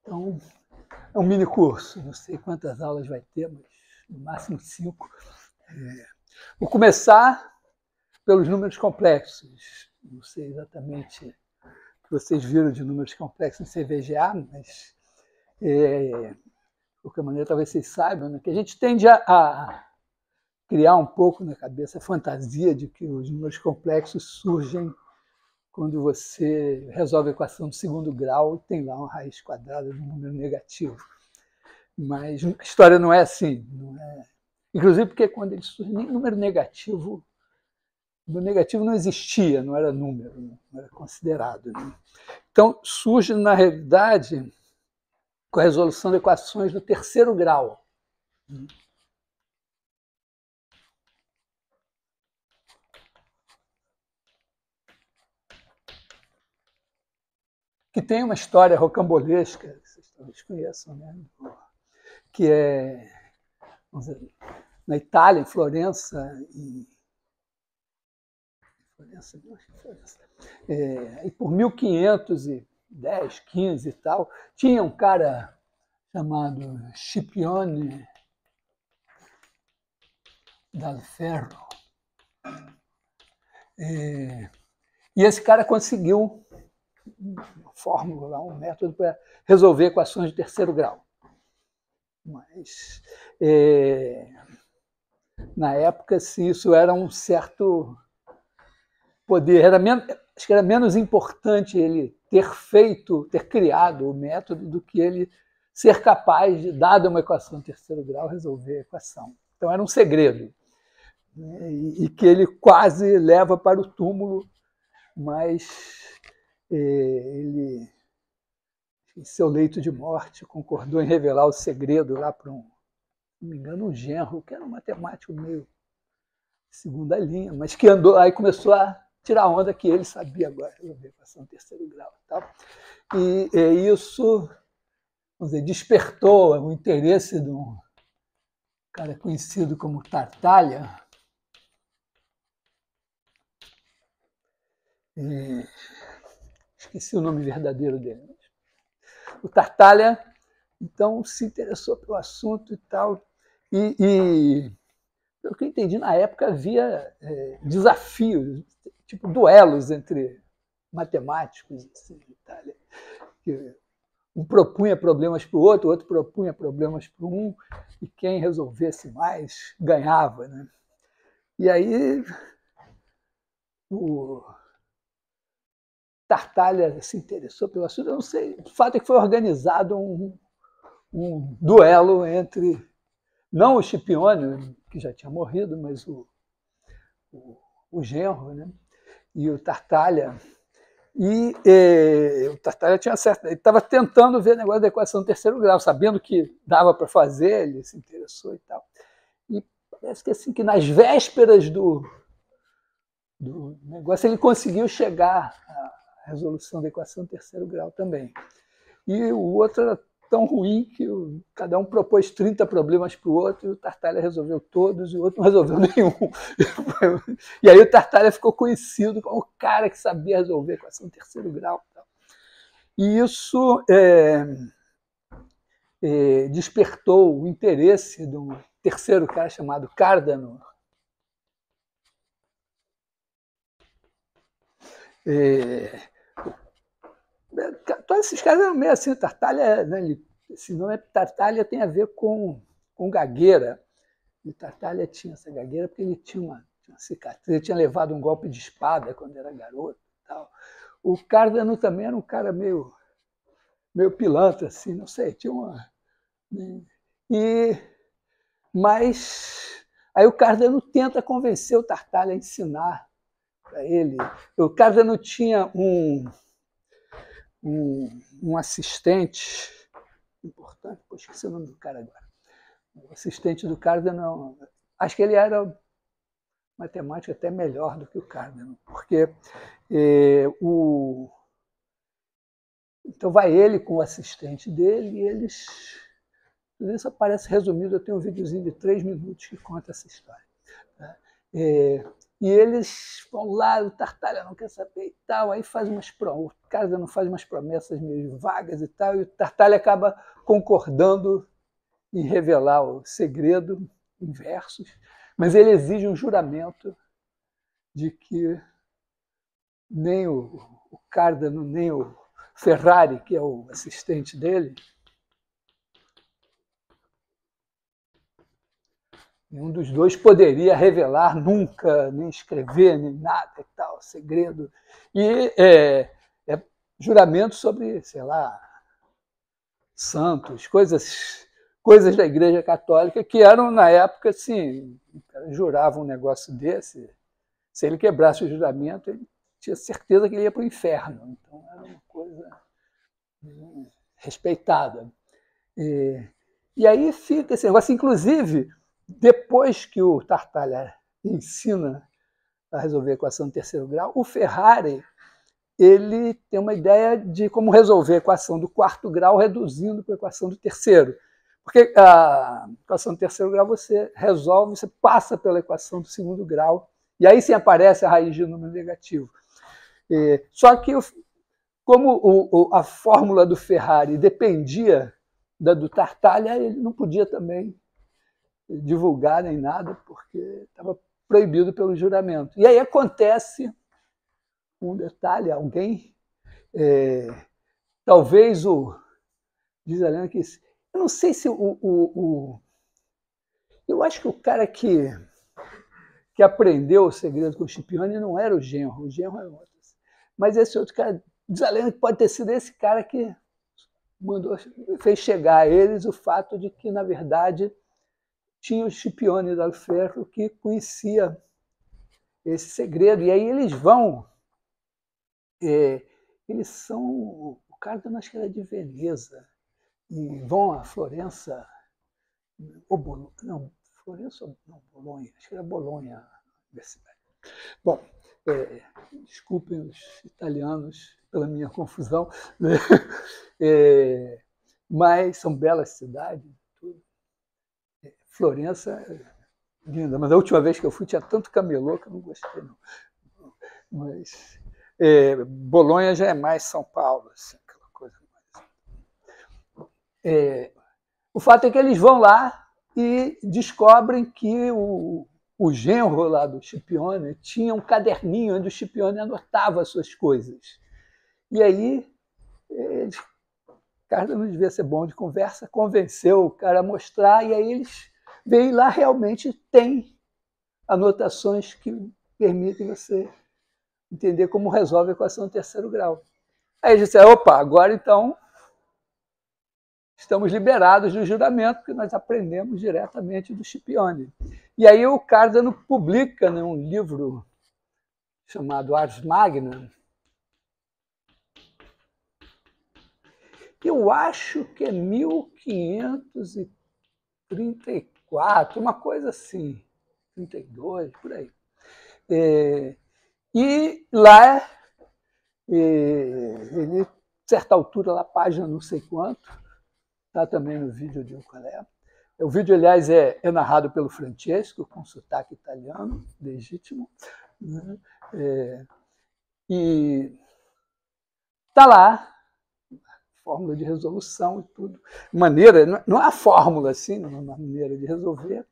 Então, é um mini curso, não sei quantas aulas vai ter, mas no máximo 5. Vou começar pelos números complexos. Não sei exatamente o que vocês viram de números complexos em CVGA, mas, de qualquer maneira, talvez vocês saibam, né, que a gente tende a criar um pouco na cabeça a fantasia de que os números complexos surgem quando você resolve a equação de segundo grau e tem lá uma raiz quadrada de um número negativo. Mas a história não é assim. Não é... Inclusive porque quando ele surge, nem número negativo não existia, não era número, não era considerado. Né? Então, surge, na realidade, com a resolução de equações do terceiro grau. Que tem uma história rocambolesca, vocês talvez conheçam, né? Que é, vamos dizer, na Itália, em Florença, e por 1510, 15 e tal, tinha um cara chamado Scipione dal Ferro. E esse cara conseguiu uma fórmula, um método para resolver equações de terceiro grau. Mas, na época, se isso era um certo poder, acho que era menos importante ele ter criado o método do que ele ser capaz de, dada uma equação de terceiro grau, resolver a equação. Então era um segredo, né? E que ele quase leva para o túmulo, mas ele, em seu leito de morte, concordou em revelar o segredo lá para não me engano, um genro, que era um matemático meio segunda linha, mas que andou, aí começou a tirar onda que ele sabia agora resolver a equação de terceiro grau e tal. E isso, vamos dizer, despertou o interesse de um cara conhecido como Tartaglia. Esqueci o nome verdadeiro dele. O Tartaglia, então, se interessou pelo assunto e tal. E pelo que eu entendi, na época havia desafios, tipo duelos entre matemáticos assim, em Itália. Um propunha problemas para o outro propunha problemas para um, e quem resolvesse mais ganhava. Né? E aí o Tartaglia se interessou pelo assunto, eu não sei, o fato é que foi organizado um duelo entre, não o Scipione, que já tinha morrido, mas o genro, né? E o Tartaglia. E o Tartaglia tinha certo, ele estava tentando ver o negócio da equação do terceiro grau, sabendo que dava para fazer, ele se interessou e tal. E parece que assim, que nas vésperas do negócio ele conseguiu chegar à resolução da equação do terceiro grau também. E o outro era tão ruim que cada um propôs 30 problemas para o outro, e o Tartaglia resolveu todos, e o outro não resolveu nenhum. E aí o Tartaglia ficou conhecido como o cara que sabia resolver a equação do terceiro grau. E isso despertou o interesse de um terceiro cara chamado Cardano. Todos esses caras eram meio assim, Tartaglia, né, esse nome Tartaglia tem a ver com gagueira. E Tartaglia tinha essa gagueira porque ele tinha uma cicatriz, ele tinha levado um golpe de espada quando era garoto. Tal. O Cardano também era um cara meio pilantra, assim, não sei, tinha uma... Mas aí o Cardano tenta convencer o Tartaglia a ensinar para ele. O Cardano tinha um assistente importante, esqueci o nome do cara agora. O assistente do Cardano, acho que ele era matemática até melhor do que o Cardano, porque então vai ele com o assistente dele e eles... Tudo isso aparece resumido, eu tenho um videozinho de 3 minutos que conta essa história. Tá? E eles vão lá, o Tartaglia não quer saber e tal, aí o Cardano faz umas promessas meio vagas e tal, e o Tartaglia acaba concordando em revelar o segredo em versos, mas ele exige um juramento de que nem o Cardano, nem o Ferrari, que é o assistente dele, nenhum dos dois poderia revelar nunca, nem escrever, nem nada e tal, segredo. E é juramento sobre, sei lá, santos, coisas da Igreja Católica que eram, na época, assim, juravam um negócio desse. Se ele quebrasse o juramento, ele tinha certeza que ele ia para o inferno. Então, era uma coisa respeitada. E aí fica esse negócio. Inclusive, depois que o Tartaglia ensina a resolver a equação do terceiro grau, o Ferrari ele tem uma ideia de como resolver a equação do quarto grau reduzindo para a equação do terceiro. Porque a equação do terceiro grau você resolve, você passa pela equação do segundo grau, e aí sim aparece a raiz de número negativo. Só que, como a fórmula do Ferrari dependia da do Tartaglia, ele não podia também divulgar nem nada, porque estava proibido pelo juramento. E aí acontece um detalhe, alguém, talvez diz a lenda que, eu não sei se eu acho que o cara que aprendeu o segredo com o Scipione não era o genro era outro. Mas esse outro cara, diz a lenda que pode ter sido esse cara que fez chegar a eles o fato de que, na verdade, tinha o Scipione dal Ferro que conhecia esse segredo. E aí eles vão... eles são... O Cardano acho que era de Veneza. E vão a Florença... Não, Florença não, Bolonha. Acho que era Bolonha a universidade. Bom, desculpem os italianos pela minha confusão, né? Mas são belas cidades. Tudo. Florença, linda, mas a última vez que eu fui tinha tanto camelô que eu não gostei, não. Mas Bolonha já é mais São Paulo, assim, aquela coisa mais. O fato é que eles vão lá e descobrem que o genro lá do Scipione tinha um caderninho onde o Scipione anotava as suas coisas. E aí, o cara não devia ser bom de conversa, convenceu o cara a mostrar, e aí eles veem lá, realmente tem anotações que permitem você entender como resolve a equação do terceiro grau. Aí eles disseram, opa, agora então estamos liberados do juramento, porque nós aprendemos diretamente do Scipione. E aí o Cardano publica, né, um livro chamado Ars Magna. Eu acho que é 1534, uma coisa assim, 32, por aí. E lá, ele, certa altura, lá, página não sei quanto, está também no vídeo de Ucalé. O vídeo, aliás, é narrado pelo Francesco, com sotaque italiano, legítimo. Né? E está lá, fórmula de resolução e tudo. Maneira, não é a fórmula, assim, não é uma maneira de resolver.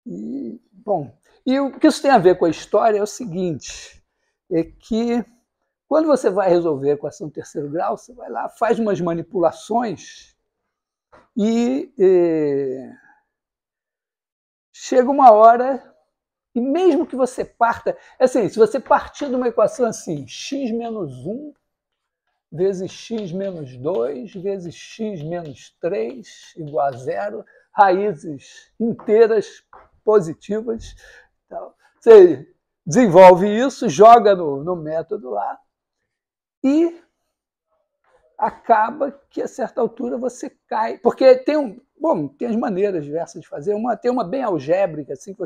E, bom, e o que isso tem a ver com a história é o seguinte, é que quando você vai resolver a equação do terceiro grau, você vai lá, faz umas manipulações e chega uma hora, e mesmo que você parta, assim, se você partir de uma equação assim, x menos 1 vezes x menos 2 vezes x menos 3 igual a 0, raízes inteiras positivas. Então, você desenvolve isso, joga no método lá e acaba que, a certa altura, você cai. Porque tem Bom, tem as maneiras diversas de fazer. Tem uma bem algébrica, assim, que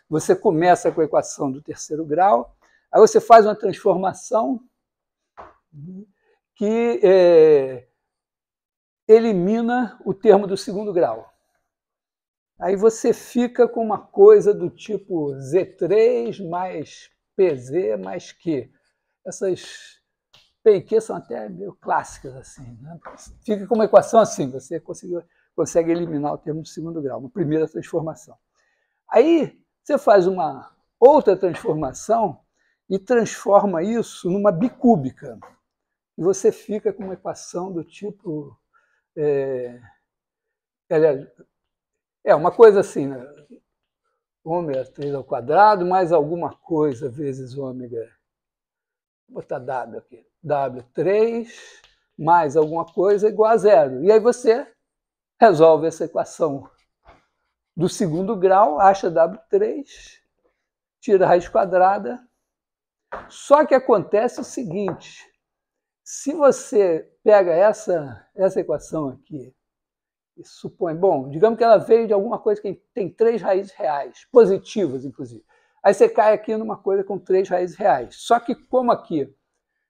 você começa com a equação do terceiro grau, aí você faz uma transformação que elimina o termo do segundo grau. Aí você fica com uma coisa do tipo Z3 mais PZ mais Q. Essas P e Q são até meio clássicas, assim, né? Fica com uma equação assim, você consegue eliminar o termo do segundo grau, uma primeira transformação. Aí você faz uma outra transformação e transforma isso numa bicúbica. E você fica com uma equação do tipo... uma coisa assim, né? Ômega 3 ao quadrado mais alguma coisa vezes ômega... Vou botar W aqui. W3 mais alguma coisa igual a zero. E aí você resolve essa equação do segundo grau, acha W3, tira a raiz quadrada. Só que acontece o seguinte, se você pega essa equação aqui e supõe, bom, digamos que ela veio de alguma coisa que tem 3 raízes reais, positivas, inclusive. Aí você cai aqui numa coisa com 3 raízes reais. Só que como aqui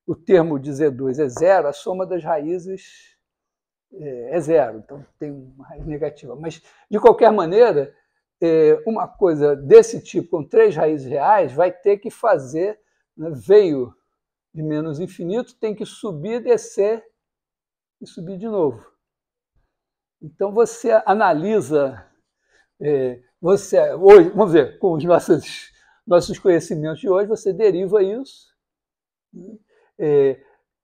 o termo de Z2 é zero, a soma das raízes é zero, então tem uma raiz negativa. Mas, de qualquer maneira, uma coisa desse tipo, com 3 raízes reais, vai ter que fazer, né, veio de menos infinito, tem que subir, descer e subir de novo. Então, você analisa, hoje, vamos ver, com os nossos conhecimentos de hoje, você deriva isso,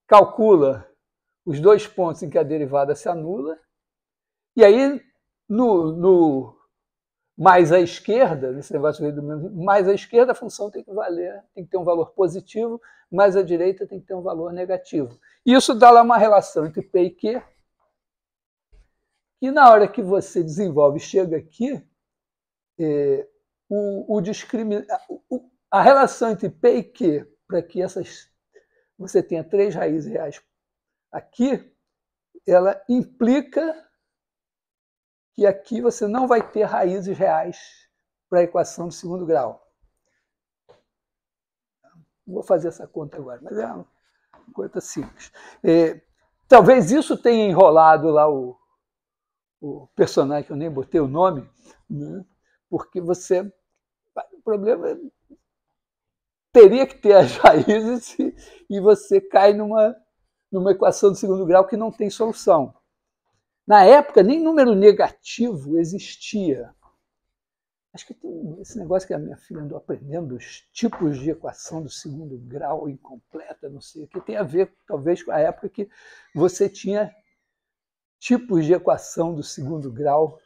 calcula os 2 pontos em que a derivada se anula, e aí, no mais à esquerda, nesse negócio do mais à esquerda, a função tem que ter um valor positivo, mais à direita tem que ter um valor negativo. Isso dá lá uma relação entre P e Q, e na hora que você desenvolve e chega aqui, a relação entre P e Q, para que você tenha 3 raízes reais aqui, ela implica que aqui você não vai ter raízes reais para a equação do segundo grau. Não vou fazer essa conta agora, mas é uma conta simples. Talvez isso tenha enrolado lá o personagem, que eu nem botei o nome, né? Porque o problema teria que ter as raízes e você cai numa equação do segundo grau que não tem solução. Na época, nem número negativo existia. Acho que tem esse negócio que a minha filha andou aprendendo, os tipos de equação do segundo grau incompleta, não sei o que, tem a ver, talvez, com a época que você tinha tipos de equação do segundo grau,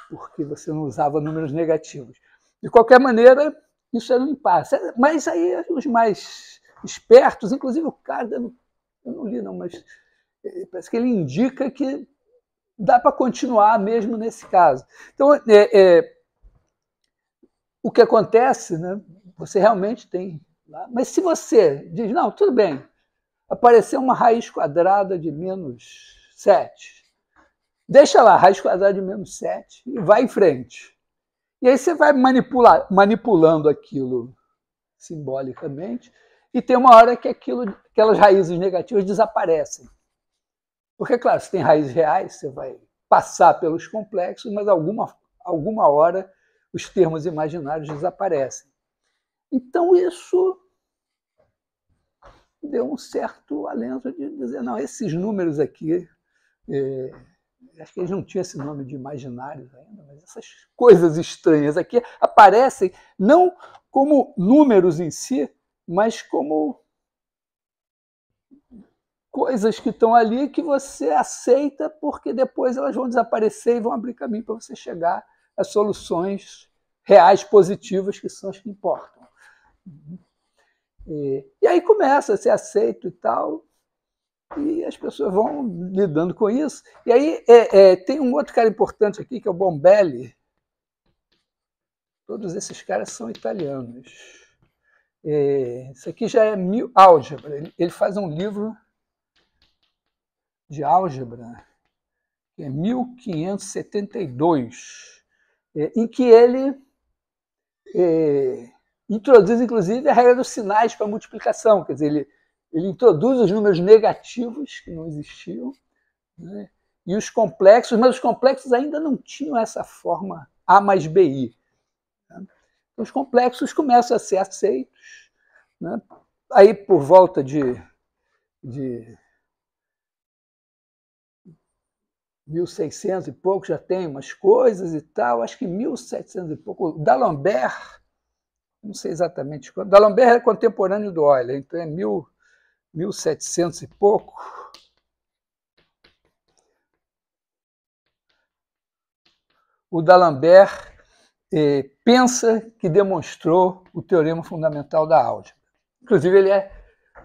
porque você não usava números negativos. De qualquer maneira, isso era um impasse. Mas aí os mais espertos, inclusive o cara, eu não li não, mas parece que ele indica que dá para continuar mesmo nesse caso. Então, o que acontece, né, você realmente tem lá, mas se você diz, não, tudo bem, apareceu uma raiz quadrada de menos 7, deixa lá, raiz quadrada de menos 7 e vai em frente. E aí você vai manipulando aquilo simbolicamente e tem uma hora que aquelas raízes negativas desaparecem. Porque, claro, se tem raízes reais, você vai passar pelos complexos, mas alguma hora os termos imaginários desaparecem. Então, isso deu um certo alento de dizer, não, esses números aqui, acho que eles não tinham esse nome de imaginários ainda, mas essas coisas estranhas aqui aparecem não como números em si, mas como coisas que estão ali que você aceita porque depois elas vão desaparecer e vão abrir caminho para você chegar a soluções reais, positivas, que são as que importam. E aí começa a ser aceito e tal, e as pessoas vão lidando com isso. E aí tem um outro cara importante aqui, que é o Bombelli. Todos esses caras são italianos. Isso aqui já é álgebra. Ele faz um livro de álgebra que é 1572, em que ele introduz, inclusive, a regra dos sinais para multiplicação. Quer dizer, ele introduz os números negativos, que não existiam, né, e os complexos, mas os complexos ainda não tinham essa forma A mais BI. Né? Os complexos começam a ser aceitos. Né? Aí, por volta de 1600 e pouco, já tem umas coisas e tal, acho que 1700 e pouco. O D'Alembert, não sei exatamente quando, D'Alembert é contemporâneo do Euler, então é 1700 e pouco. O D'Alembert pensa que demonstrou o teorema fundamental da álgebra. Inclusive, ele é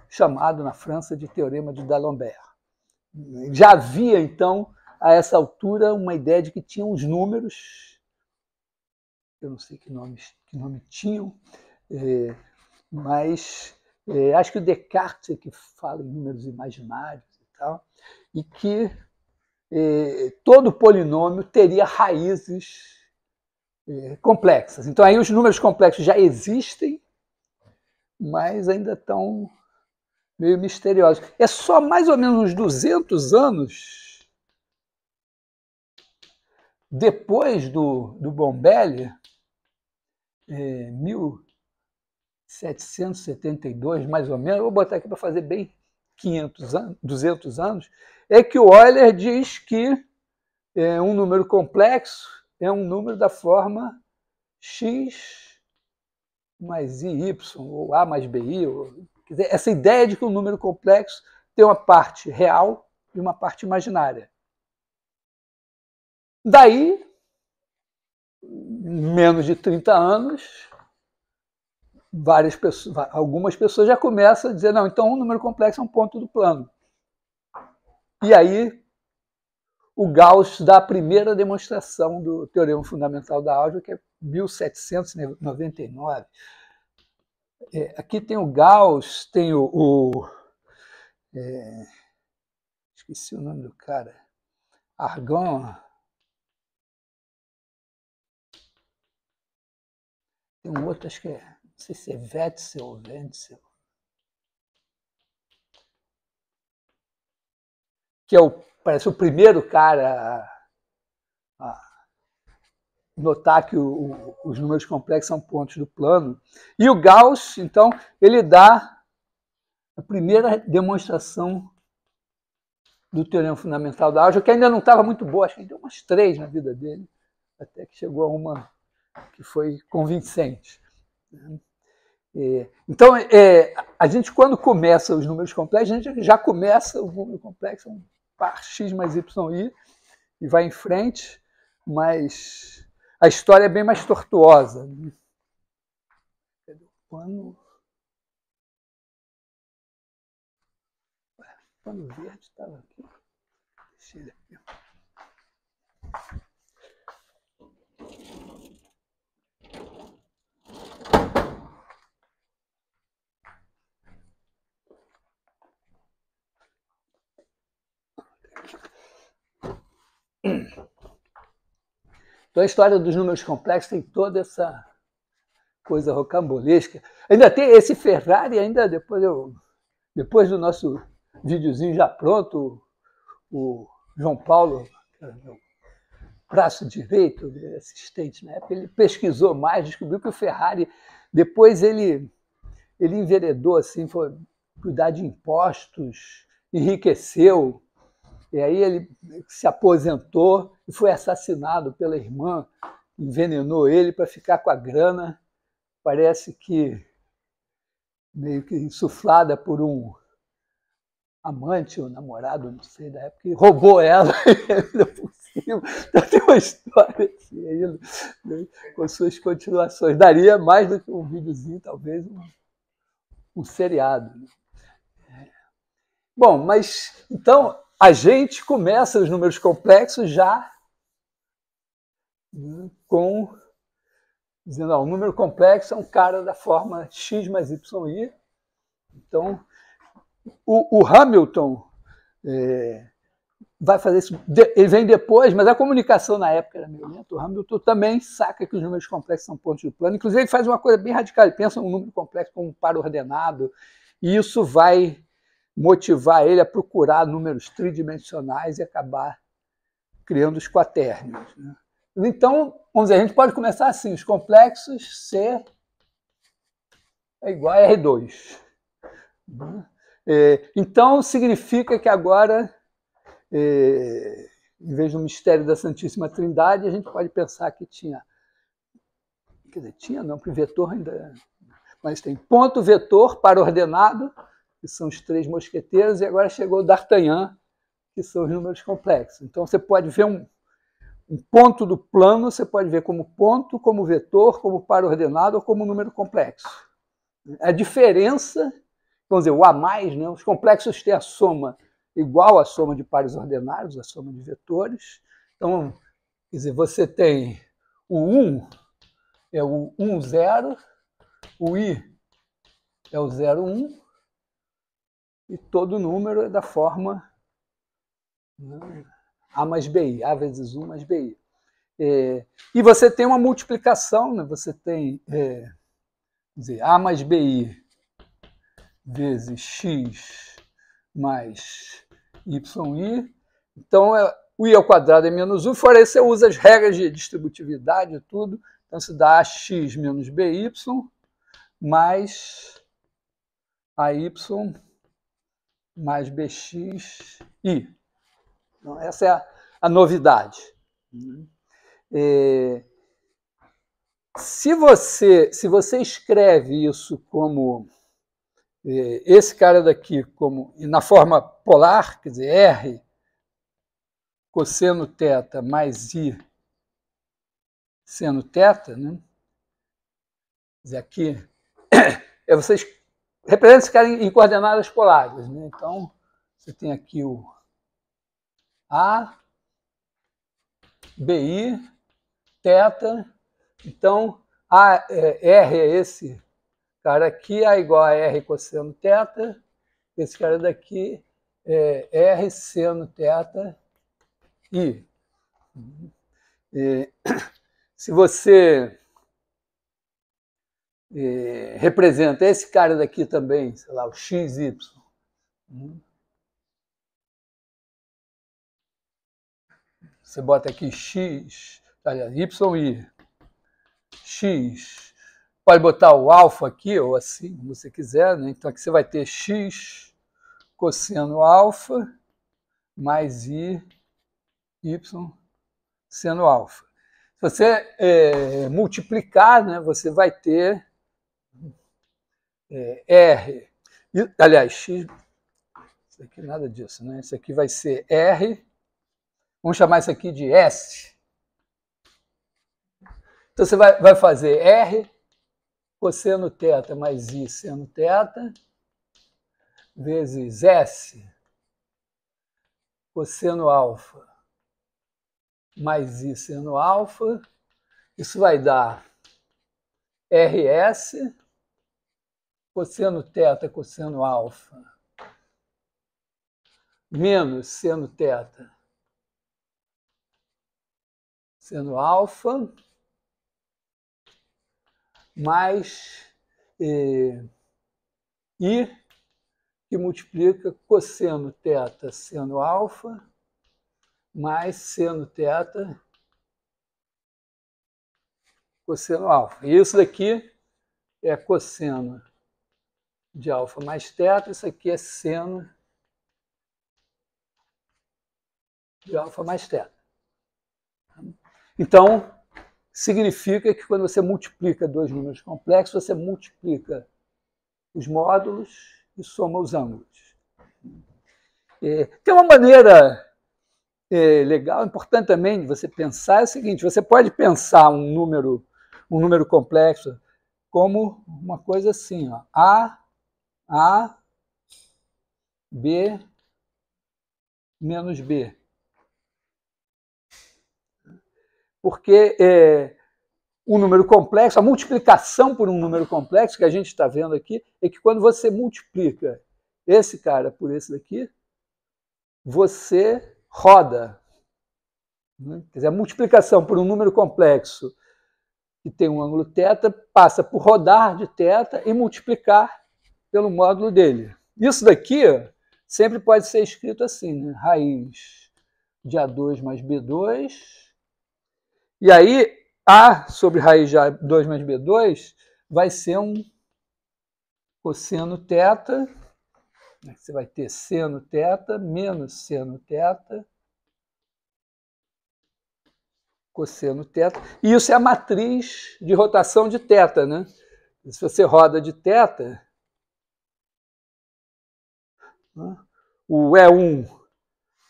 chamado na França de teorema de D'Alembert. Já havia, então, a essa altura, uma ideia de que tinham os números, eu não sei que nome tinham, mas acho que o Descartes é que fala em números imaginários e tal, e que todo polinômio teria raízes complexas. Então, aí os números complexos já existem, mas ainda estão meio misteriosos. É só mais ou menos uns 200 anos depois do Bombelli, 1772, mais ou menos, vou botar aqui para fazer bem 500 anos, 200 anos, é que o Euler diz que um número complexo é um número da forma x mais i, y, ou a mais bi. Quer dizer, essa ideia de que um número complexo tem uma parte real e uma parte imaginária. Daí, menos de 30 anos, algumas pessoas já começam a dizer, não, então um número complexo é um ponto do plano. E aí o Gauss dá a primeira demonstração do teorema fundamental da álgebra, que é 1799. Aqui tem o Gauss, tem esqueci o nome do cara, Argon. Tem um outro, acho que não sei se é Wetzel ou Wenzel, que parece o primeiro cara a notar que os números complexos são pontos do plano. E o Gauss, então, ele dá a primeira demonstração do teorema fundamental da álgebra, que ainda não estava muito boa, acho que ele deu umas 3 na vida dele, até que chegou a uma que foi convincente. Então, a gente, quando começa os números complexos, a gente já começa o número complexo, um par x mais y, e vai em frente, mas a história é bem mais tortuosa. O pano verde estava aqui. Deixa ele aqui. Então, a história dos números complexos tem toda essa coisa rocambolesca. Ainda tem esse Ferrari, ainda depois do nosso videozinho já pronto, o João Paulo, meu braço direito, assistente na época, ele pesquisou mais, descobriu que o Ferrari, depois ele enveredou, assim, foi cuidar de impostos, enriqueceu, e aí ele se aposentou e foi assassinado pela irmã, envenenou ele para ficar com a grana, parece que meio que insuflada por um amante ou namorado, não sei, da época, que roubou ela por cima. Então tem uma história assim, aí, né, com suas continuações. Daria mais do que um videozinho, talvez um seriado. Bom, mas então a gente começa os números complexos já, né, dizendo, o número complexo é um cara da forma x mais y. Então, o Hamilton vai fazer isso, ele vem depois, mas a comunicação na época era meio lenta. O Hamilton também saca que os números complexos são pontos de plano. Inclusive, ele faz uma coisa bem radical, ele pensa um número complexo como um par ordenado, e isso vai motivar ele a procurar números tridimensionais e acabar criando os quatérnios. Né? Então, vamos dizer, a gente pode começar assim, os complexos C é igual a R2. Então, significa que agora, em vez do mistério da Santíssima Trindade, a gente pode pensar que tinha... Quer dizer, tinha não, porque vetor ainda... Mas tem ponto, vetor, par ordenado, que são os três mosqueteiros, e agora chegou o D'Artagnan, que são os números complexos. Então, você pode ver um ponto do plano, você pode ver como ponto, como vetor, como par ordenado ou como número complexo. A diferença, vamos dizer, o A+, né, os complexos têm a soma igual à soma de pares ordenados, a soma de vetores. Então, quer dizer, você tem o 1, é o 1, 0, o I é o 0, 1, e todo número é da forma A mais BI, A vezes 1 mais BI. E você tem uma multiplicação, né? Você tem dizer, A mais BI vezes X mais YI. Então, o I ao quadrado é menos 1, fora isso você usa as regras de distributividade e tudo. Então, se dá AX menos BY mais AY mais BXI. Então, essa é a novidade. Se você escreve isso como esse cara daqui como na forma polar, quer dizer, R cosseno θ mais I seno θ, né? Quer dizer, aqui vocês representam esse cara em coordenadas polares, né? Então, você tem aqui o A, BI, θ. Então, R é esse cara aqui, A igual a R cosseno θ. Esse cara daqui é R seno θ I. Se você representa esse cara daqui também, sei lá, o XY. Você bota aqui X, aliás, YI, X. Pode botar o alfa aqui, ou assim, como você quiser, né? Então aqui você vai ter X cosseno alfa mais I, Y seno alfa. Se você multiplicar, né, você vai ter R, aliás, X, isso aqui nada disso, né? Isso aqui vai ser R, vamos chamar isso aqui de S. Então você vai fazer R cosseno θ mais I seno θ vezes S cosseno alfa mais I seno alfa. Isso vai dar RS cosseno θ cosseno alfa menos seno θ seno alfa mais I, que multiplica cosseno θ seno alfa mais seno θ cosseno alfa. E isso daqui é cosseno de alfa mais θ, isso aqui é seno de alfa mais θ. Então, significa que quando você multiplica dois números complexos, você multiplica os módulos e soma os ângulos. Tem uma maneira legal, importante também de você pensar é o seguinte: você pode pensar um número complexo como uma coisa assim, ó, A, B menos B. Porque um número complexo, a multiplicação por um número complexo que a gente está vendo aqui, é que quando você multiplica esse cara por esse daqui, você roda, né? Quer dizer, a multiplicação por um número complexo que tem um ângulo θ passa por rodar de θ e multiplicar pelo módulo dele. Isso daqui sempre pode ser escrito assim, né? Raiz de A2 mais B2. E aí, A sobre raiz de A2 mais B2 vai ser um cosseno θ. Você vai ter seno θ menos seno θ, cosseno θ. E isso é a matriz de rotação de θ, né? Se você roda de θ, o E1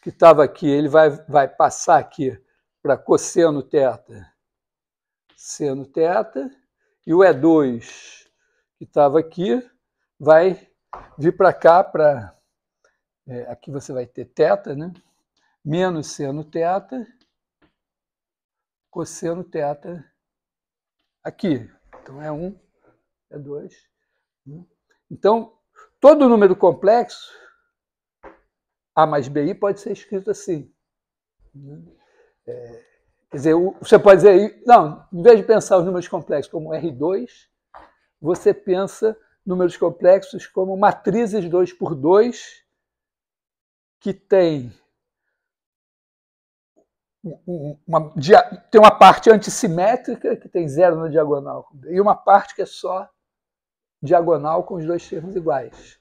que estava aqui, ele vai passar aqui para cosseno θ, seno θ, e o E2 que estava aqui vai vir para cá, aqui você vai ter θ, né? Menos seno θ, cosseno θ aqui. Então, é 1, é 2. Então, todo número complexo, A mais BI, pode ser escrito assim. Quer dizer, você pode dizer, não, em vez de pensar os números complexos como R2, você pensa números complexos como matrizes 2 por 2, que tem tem uma parte antissimétrica, que tem 0 na diagonal, e uma parte que é só diagonal com os dois termos iguais.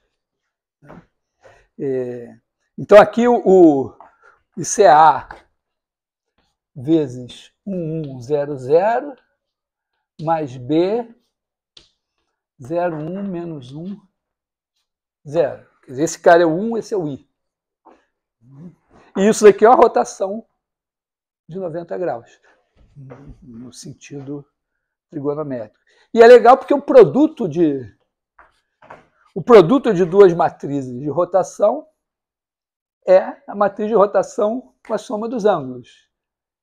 Então, aqui isso é A vezes 1, 1, 0, 0, mais B, 0, 1, menos 1, 0. Quer dizer, esse cara é o 1, esse é o I. E isso daqui é uma rotação de 90 graus, no sentido trigonométrico. E é legal porque o produto de duas matrizes de rotação é a matriz de rotação com a soma dos ângulos.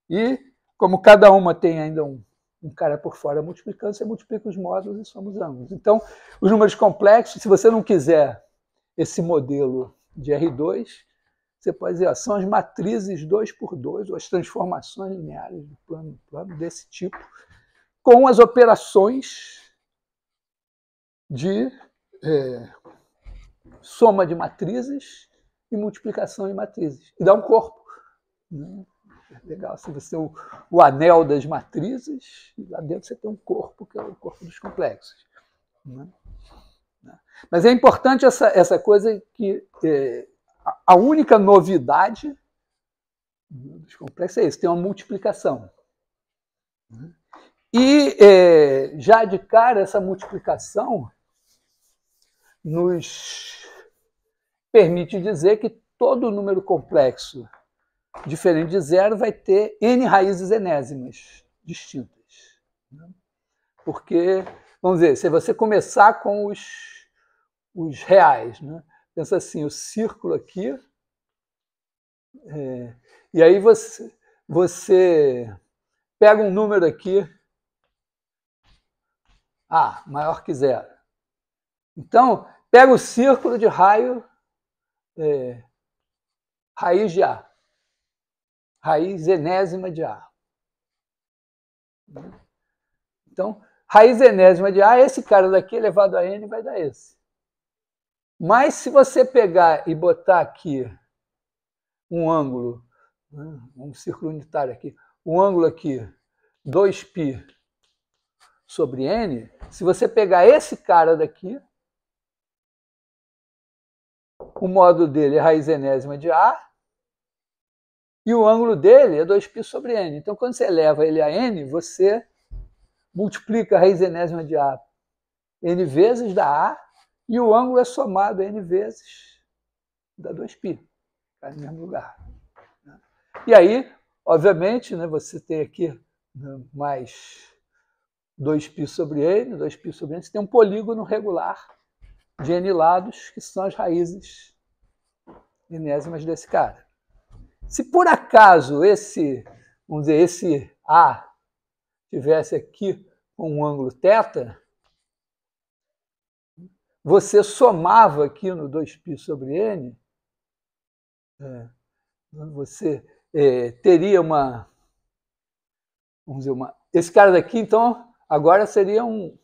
E, como cada uma tem ainda um cara por fora multiplicando, você multiplica os módulos e soma os ângulos. Então, os números complexos, se você não quiser esse modelo de R2, você pode dizer, são as matrizes 2 por 2, ou as transformações lineares do plano desse tipo, com as operações de soma de matrizes e multiplicação de matrizes. E dá um corpo. Legal, se você tem o anel das matrizes, e lá dentro você tem um corpo, que é o corpo dos complexos. Mas é importante essa coisa que a única novidade dos complexos é isso, tem uma multiplicação. E já de cara, essa multiplicação nos permite dizer que todo número complexo diferente de zero vai ter n raízes enésimas distintas. Porque, vamos dizer, se você começar com os reais, né? Pensa assim, o círculo aqui, e aí você pega um número aqui, A maior que zero. Então, pega o círculo de raio, raiz de A. Raiz enésima de A. Então, raiz enésima de A, esse cara daqui elevado a n vai dar esse. Mas se você pegar e botar aqui um ângulo, um círculo unitário aqui, um ângulo aqui, 2π sobre n, se você pegar esse cara daqui, o módulo dele é raiz enésima de A, e o ângulo dele é 2π sobre n. Então, quando você eleva ele a n, você multiplica a raiz enésima de A n vezes da A, e o ângulo é somado a n vezes da 2π. Está no mesmo lugar. E aí, obviamente, né, você tem aqui mais 2π sobre n, 2π sobre n, você tem um polígono regular de n lados, que são as raízes enésimas desse cara. Se por acaso vamos dizer, esse A tivesse aqui com um ângulo θ, você somava aqui no 2π sobre n você teria uma, vamos dizer, esse cara daqui, então, agora seria um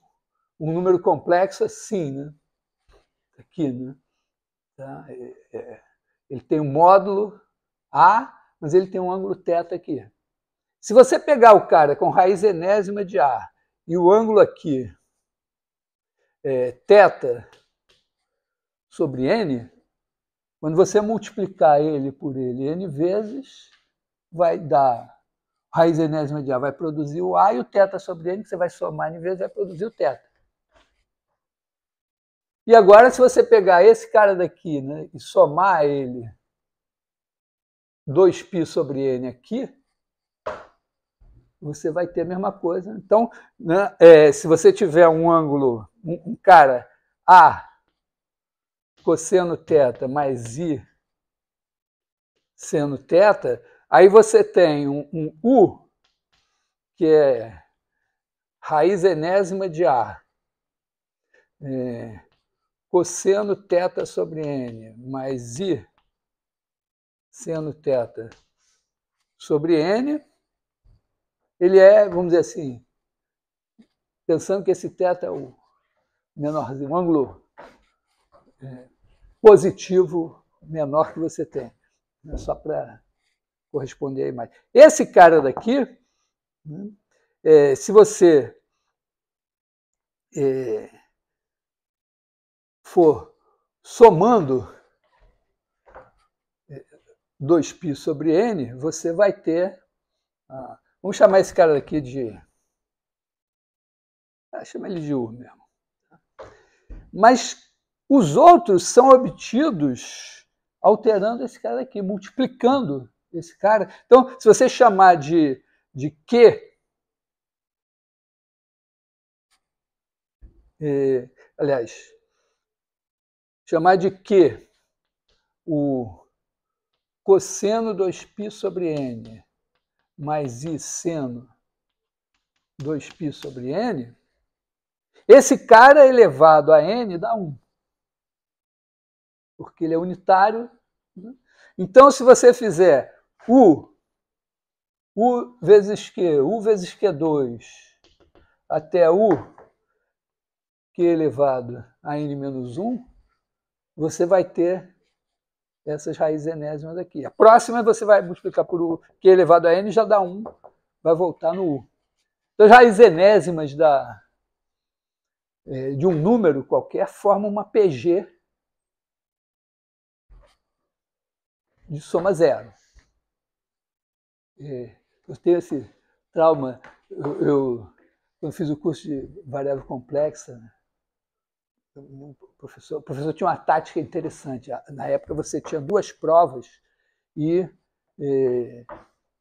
número complexo assim, né? Aqui, né? Tá? Ele tem um módulo A, mas ele tem um ângulo θ aqui. Se você pegar o cara com raiz enésima de A e o ângulo aqui θ sobre n, quando você multiplicar ele por ele n vezes, vai dar raiz enésima de A, vai produzir o A, e o θ sobre n, que você vai somar n vezes, vai produzir o θ. E agora, se você pegar esse cara daqui, né, e somar ele 2π sobre n aqui, você vai ter a mesma coisa. Então, né, se você tiver um ângulo, um cara A cosseno θ mais I seno θ, aí você tem um U, que é raiz enésima de A, cosseno θ sobre n, mais I seno θ sobre n, ele é, vamos dizer assim, pensando que esse θ é o menorzinho, um ângulo positivo menor que você tem. Só para corresponder aí mais. Esse cara daqui, né, se você for somando 2π sobre n, você vai ter... vamos chamar esse cara aqui de... chama ele de U mesmo. Mas os outros são obtidos alterando esse cara aqui, multiplicando esse cara. Então, se você chamar de Q, aliás, chamar de Q o cosseno 2π sobre n mais I seno 2π sobre n, esse cara elevado a n dá 1. Porque ele é unitário. Então, se você fizer U vezes Q2 até U, Q elevado a n menos 1, você vai ter essas raízes enésimas aqui. A próxima você vai multiplicar por U, Q elevado a n já dá 1, vai voltar no U. Então, as raízes enésimas de um número qualquer formam uma PG de soma zero. Eu tenho esse trauma. Quando fiz o curso de variável complexa, o professor tinha uma tática interessante. Na época, você tinha 2 provas e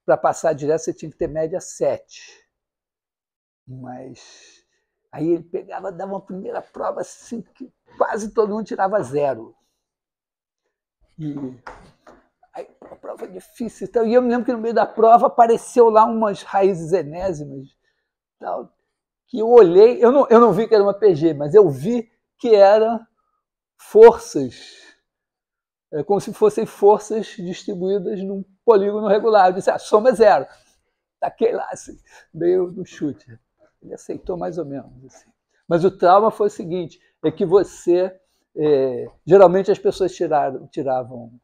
para passar direto você tinha que ter média 7. Mas aí ele pegava, dava uma primeira prova assim, que quase todo mundo tirava 0. E aí, a prova é difícil. Então, e eu me lembro que no meio da prova apareceu lá umas raízes enésimas, tal, que eu olhei, eu não vi que era uma PG, mas eu vi que eram forças, como se fossem forças distribuídas num polígono regular. Eu disse, a soma é 0. Taquei lá, assim, meio no chute. Ele aceitou mais ou menos. Assim. Mas o trauma foi o seguinte, é que você... geralmente as pessoas tiravam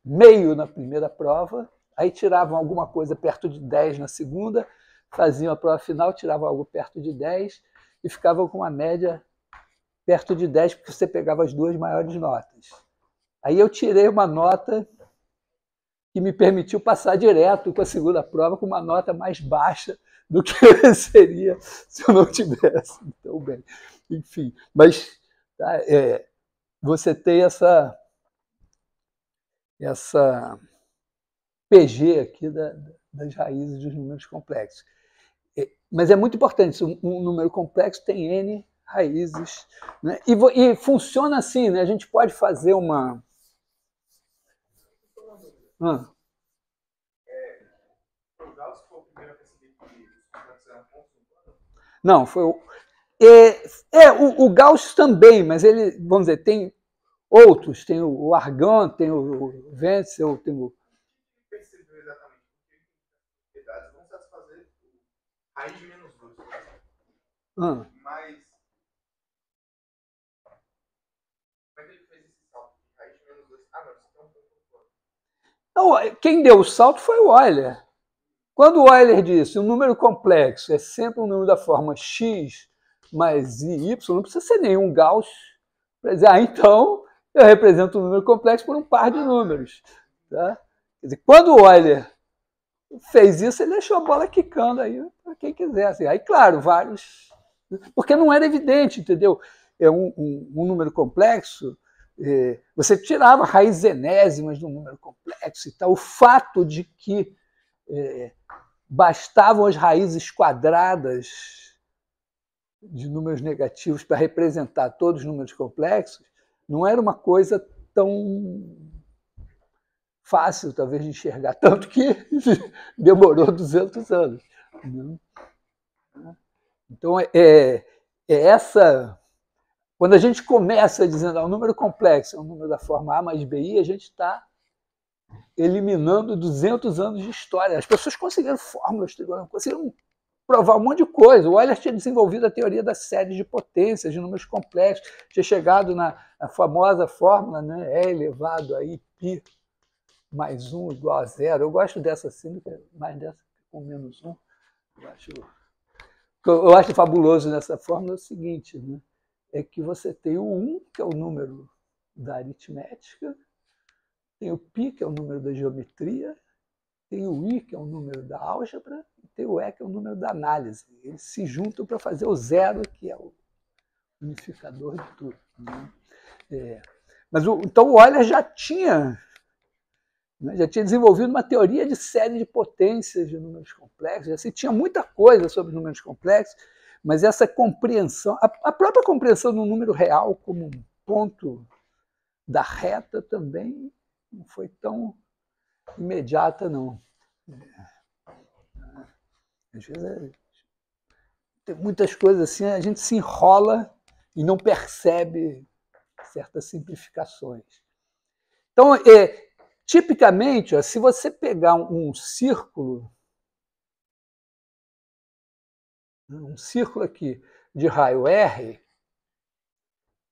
meio na primeira prova, aí tiravam alguma coisa perto de 10 na segunda, faziam a prova final, tiravam algo perto de 10 e ficavam com uma média perto de 10, porque você pegava as 2 maiores notas. Aí eu tirei uma nota que me permitiu passar direto com a segunda prova com uma nota mais baixa do que seria se eu não tivesse. Então, bem, enfim. Mas tá, você tem essa PG aqui das raízes dos números complexos. Mas é muito importante, um número complexo tem N raízes, né? E funciona assim, né? A gente pode fazer uma... Não, foi o Gauss também, mas ele, vamos dizer, tem outros, tem o Argand, tem o Wenzel, tem Raiz de menos 2. Mas... Como é que ele fez esse salto? Raiz de menos 2. Ah, não, isso tem um ponto. Não, quem deu o salto foi o Euler. Quando o Euler disse um número complexo é sempre um número da forma x mais y, não precisa ser nenhum Gauss para dizer, então eu represento um número complexo por um par de números. Tá? Quer dizer, quando o Euler fez isso, ele deixou a bola quicando aí para quem quisesse. Aí, claro, vários... Porque não era evidente, entendeu? É um número complexo, você tirava raízes enésimas de um número complexo e tal. O fato de que bastavam as raízes quadradas de números negativos para representar todos os números complexos não era uma coisa tão fácil, talvez, de enxergar, tanto que demorou 200 anos. Então, essa... Quando a gente começa dizendo o número complexo é um número da forma A mais BI, a gente está eliminando 200 anos de história. As pessoas conseguiram fórmulas, conseguiram provar um monte de coisa. O Euler tinha desenvolvido a teoria das séries de potências, de números complexos, tinha chegado na famosa fórmula, né, E elevado a π mais 1 igual a 0. Eu gosto dessa assim, mais dessa com menos 1. Eu acho fabuloso nessa fórmula o seguinte, né, é que você tem o 1, que é o número da aritmética, tem o π, que é o número da geometria, tem o I, que é o número da álgebra, e tem o E, que é o número da análise. Eles se juntam para fazer o zero, que é o unificador de tudo. Né? Mas então o Euler já tinha desenvolvido uma teoria de série de potências de números complexos, já se tinha muita coisa sobre números complexos, mas essa compreensão, a própria compreensão do número real como um ponto da reta também não foi tão imediata, não. Às vezes tem muitas coisas assim, a gente se enrola e não percebe certas simplificações. Então, tipicamente, se você pegar um círculo aqui de raio R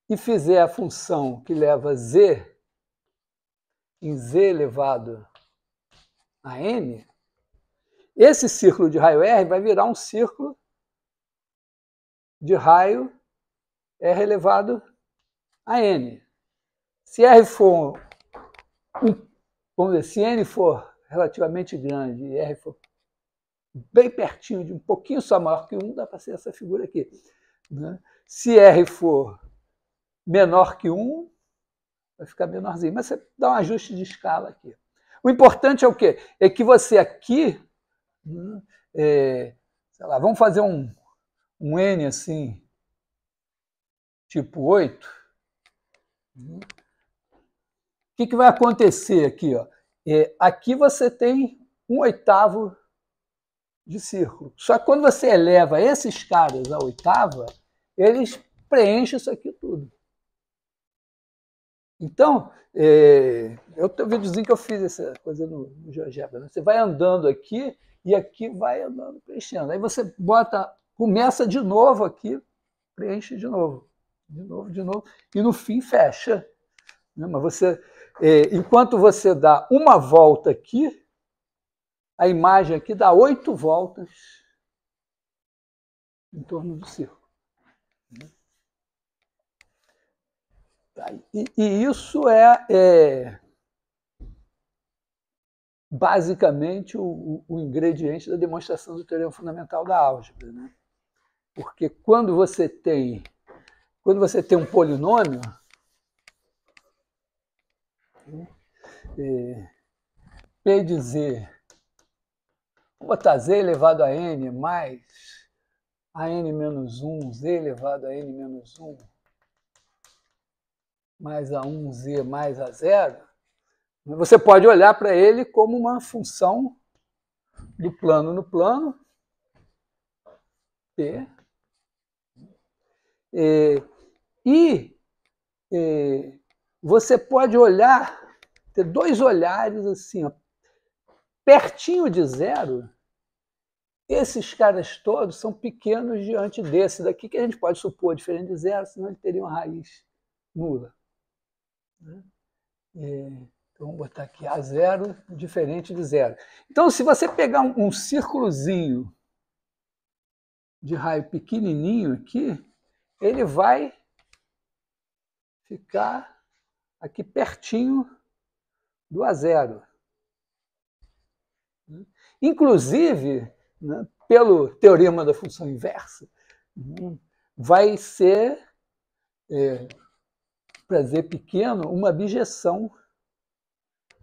e fizer a função que leva z em z elevado a n, esse círculo de raio R vai virar um círculo de raio R elevado a n. Se R for vamos dizer, se n for relativamente grande e R for bem pertinho de um pouquinho só maior que 1, dá para ser essa figura aqui. Né? Se R for menor que 1, vai ficar menorzinho. Mas você dá um ajuste de escala aqui. O importante é o quê? É que você aqui, sei lá, vamos fazer um N assim, tipo 8. O que vai acontecer aqui? Ó? Aqui você tem 1/8 de círculo. Só que quando você eleva esses caras à oitava, eles preenchem isso aqui tudo. Então, eu tenho um videozinho que eu fiz essa coisa no GeoGebra. Né? Você vai andando aqui e aqui vai andando, preenchendo. Aí você começa de novo aqui, preenche de novo, de novo, e no fim fecha. Né? Mas você, enquanto você dá uma volta aqui, a imagem aqui dá 8 voltas em torno do círculo. E isso é basicamente o ingrediente da demonstração do teorema fundamental da álgebra. Né? Porque quando você tem um polinômio, P de z, vou botar z elevado a n mais a n menos 1, z elevado a n menos 1, mais a 1z mais a 0, você pode olhar para ele como uma função do plano no plano, P, e você pode olhar, ter dois olhares assim, ó, pertinho de zero, Esses caras todos são pequenos diante desse daqui, que a gente pode supor diferente de zero, senão ele teria uma raiz nula. Então, vamos botar aqui A0 diferente de zero. Então, se você pegar um círculozinho de raio pequenininho aqui, ele vai ficar aqui pertinho do A0. Inclusive, né, pelo teorema da função inversa, vai ser, para z pequeno, uma abjeção.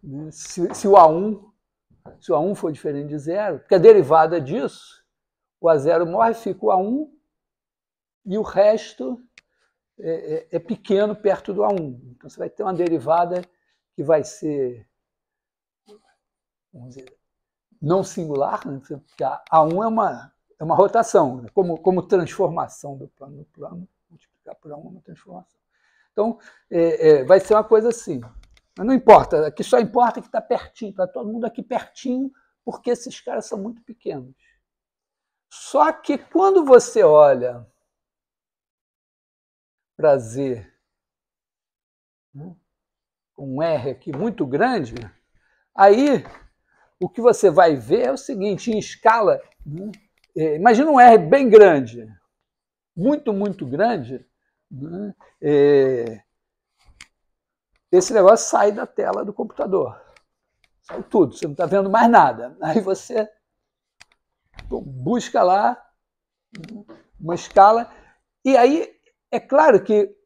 Né, se o A1 for diferente de zero, porque a derivada disso, o A0 morre, fica o A1, e o resto é pequeno perto do A1. Então, você vai ter uma derivada que vai ser, vamos dizer, não singular, né? Porque a A1 é uma rotação, né? como transformação do plano no plano, multiplicar por A1 é uma transformação. Então, vai ser uma coisa assim. Mas não importa, aqui só importa que está pertinho, está todo mundo aqui pertinho, porque esses caras são muito pequenos. Só que quando você olha para Z, né, com um R aqui muito grande, aí o que você vai ver é o seguinte, em escala, né, imagina um R bem grande, muito, muito grande, né, esse negócio sai da tela do computador. Sai tudo, você não está vendo mais nada. Aí você busca lá uma escala, e aí é claro que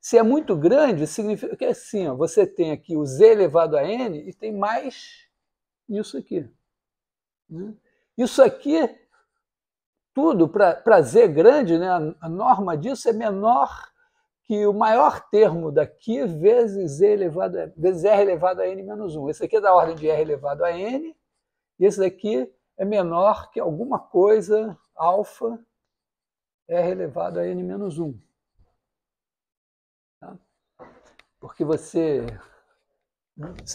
se é muito grande, significa que assim, ó, você tem aqui o z elevado a n e tem mais isso aqui. Né? Isso aqui, tudo para z grande, né, a norma disso é menor que o maior termo daqui vezes r elevado a n menos 1. Esse aqui é da ordem de r elevado a n, e esse daqui é menor que alguma coisa, alfa, r elevado a n menos 1. Tá? Porque você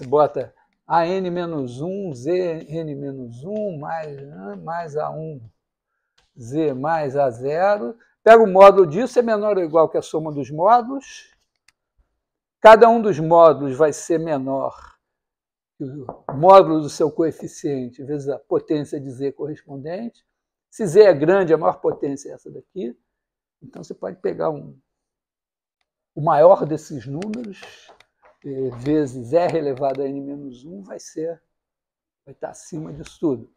bota a n menos 1, z n menos 1, mais a1, z mais a0. Pega o módulo disso, é menor ou igual que a soma dos módulos. Cada um dos módulos vai ser menor que o módulo do seu coeficiente vezes a potência de z correspondente. Se z é grande, a maior potência é essa daqui. Então, você pode pegar o maior desses números, vezes r elevado a n menos 1, vai estar acima disso tudo.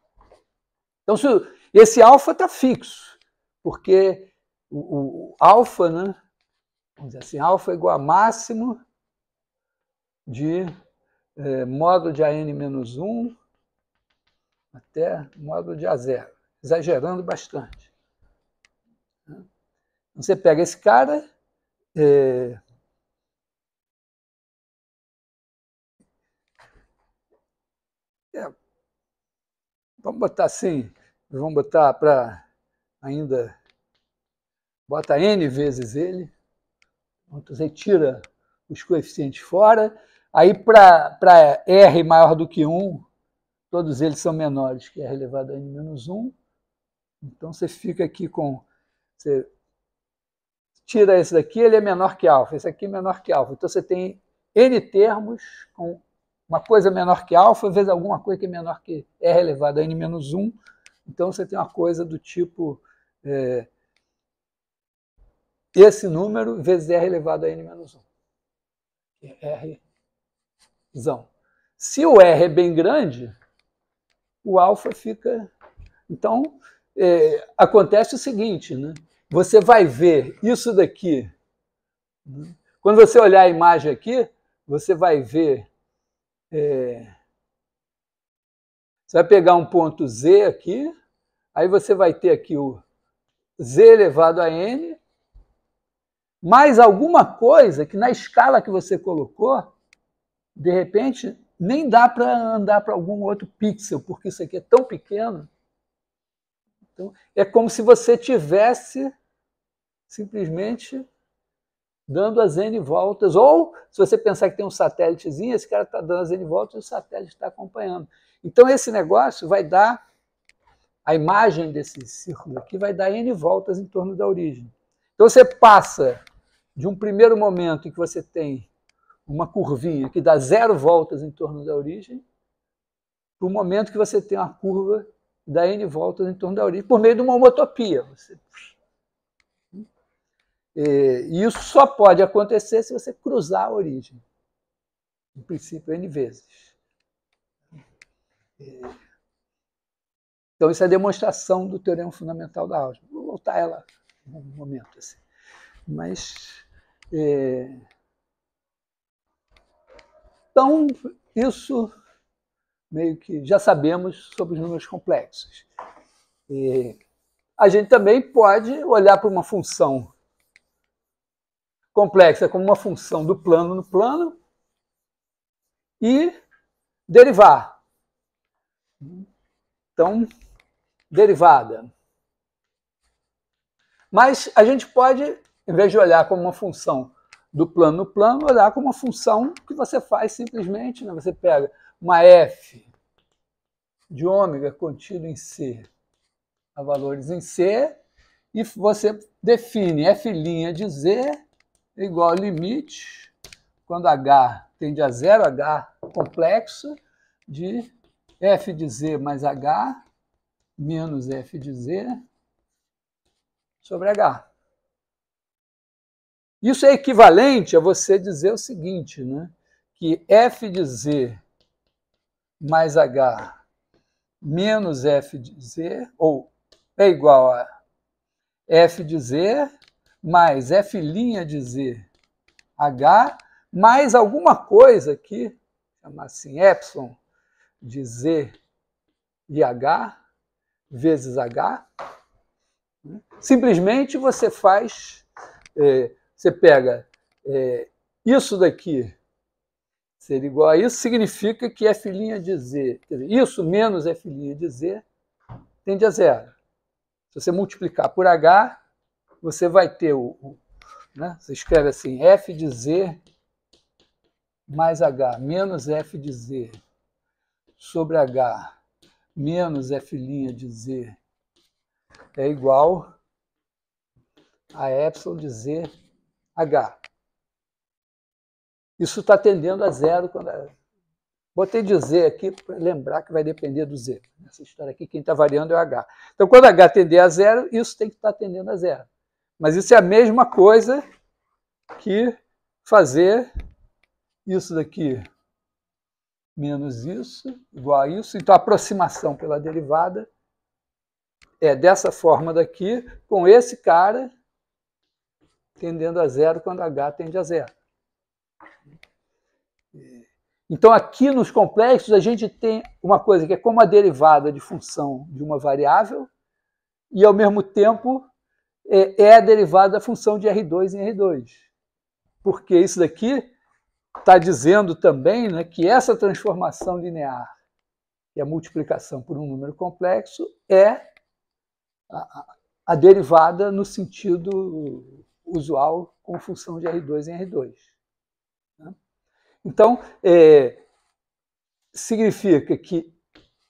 Então, esse alfa está fixo, porque o alfa, né, vamos dizer assim, alfa é igual a máximo de módulo de AN menos 1 até módulo de A0, exagerando bastante. Você pega esse cara, vamos botar assim, vamos botar para ainda, bota n vezes ele, então você tira os coeficientes fora, aí para r maior do que 1, todos eles são menores que r elevado a n menos 1, então você fica aqui com, você tira esse daqui, ele é menor que alfa, esse aqui é menor que alfa, então você tem n termos com uma coisa menor que alfa, vezes alguma coisa que é menor que r elevado a n menos 1, então você tem uma coisa do tipo esse número vezes r elevado a n menos 1. Rzão. Se o R é bem grande, o alfa fica... Então, acontece o seguinte, né? Você vai ver isso daqui. Né? Quando você olhar a imagem aqui, você vai ver... você vai pegar um ponto Z aqui, aí você vai ter aqui o Z elevado a N, mais alguma coisa que na escala que você colocou, de repente, nem dá para andar para algum outro pixel, porque isso aqui é tão pequeno. Então, é como se você tivesse simplesmente dando as N voltas, ou se você pensar que tem um satélitezinho, esse cara está dando as N voltas e o satélite está acompanhando. Então, esse negócio vai dar a imagem desse círculo aqui vai dar n voltas em torno da origem. Então você passa de um primeiro momento em que você tem uma curvinha que dá 0 voltas em torno da origem, para o momento que você tem uma curva que dá n voltas em torno da origem, por meio de uma homotopia. E isso só pode acontecer se você cruzar a origem. No princípio, n vezes. Então, isso é a demonstração do teorema fundamental da álgebra. Vou voltar a ela um momento. Assim. Mas, então, isso meio que já sabemos sobre os números complexos. A gente também pode olhar para uma função complexa como uma função do plano no plano e derivar. Então, derivada. Mas a gente pode, em vez de olhar como uma função do plano no plano, olhar como uma função que você faz simplesmente, né? Você pega uma f de ômega contido em C a valores em C e você define f' de Z igual ao limite, quando H tende a zero, H complexo, de f de Z mais H menos f de Z sobre H. Isso é equivalente a você dizer o seguinte, né? Que f de Z mais H menos f de Z, ou é igual a f de Z mais f' de Z H mais alguma coisa aqui, chama assim, epsilon de Z e H vezes H. Simplesmente você faz, você pega isso daqui, seria igual a isso, significa que f' de Z, quer dizer, isso menos f' de Z tende a zero. Se você multiplicar por H, você vai ter né? Você escreve assim, f de Z mais H menos f de Z sobre H menos f' de Z é igual a epsilon de Z H. Isso está tendendo a zero. Botei de Z aqui para lembrar que vai depender do Z. Nessa história aqui, quem está variando é o H. Então, quando H tender a zero, isso tem que estar tendendo a zero. Mas isso é a mesma coisa que fazer isso daqui menos isso, igual a isso. Então, a aproximação pela derivada é dessa forma daqui, com esse cara tendendo a zero quando H tende a zero. Então, aqui nos complexos, a gente tem uma coisa que é como a derivada de função de uma variável e, ao mesmo tempo, é a derivada da função de R2 em R2. Porque isso daqui está dizendo também, né, que essa transformação linear, que é a multiplicação por um número complexo, é a derivada no sentido usual com função de R2 em R2. Né? Então, significa que,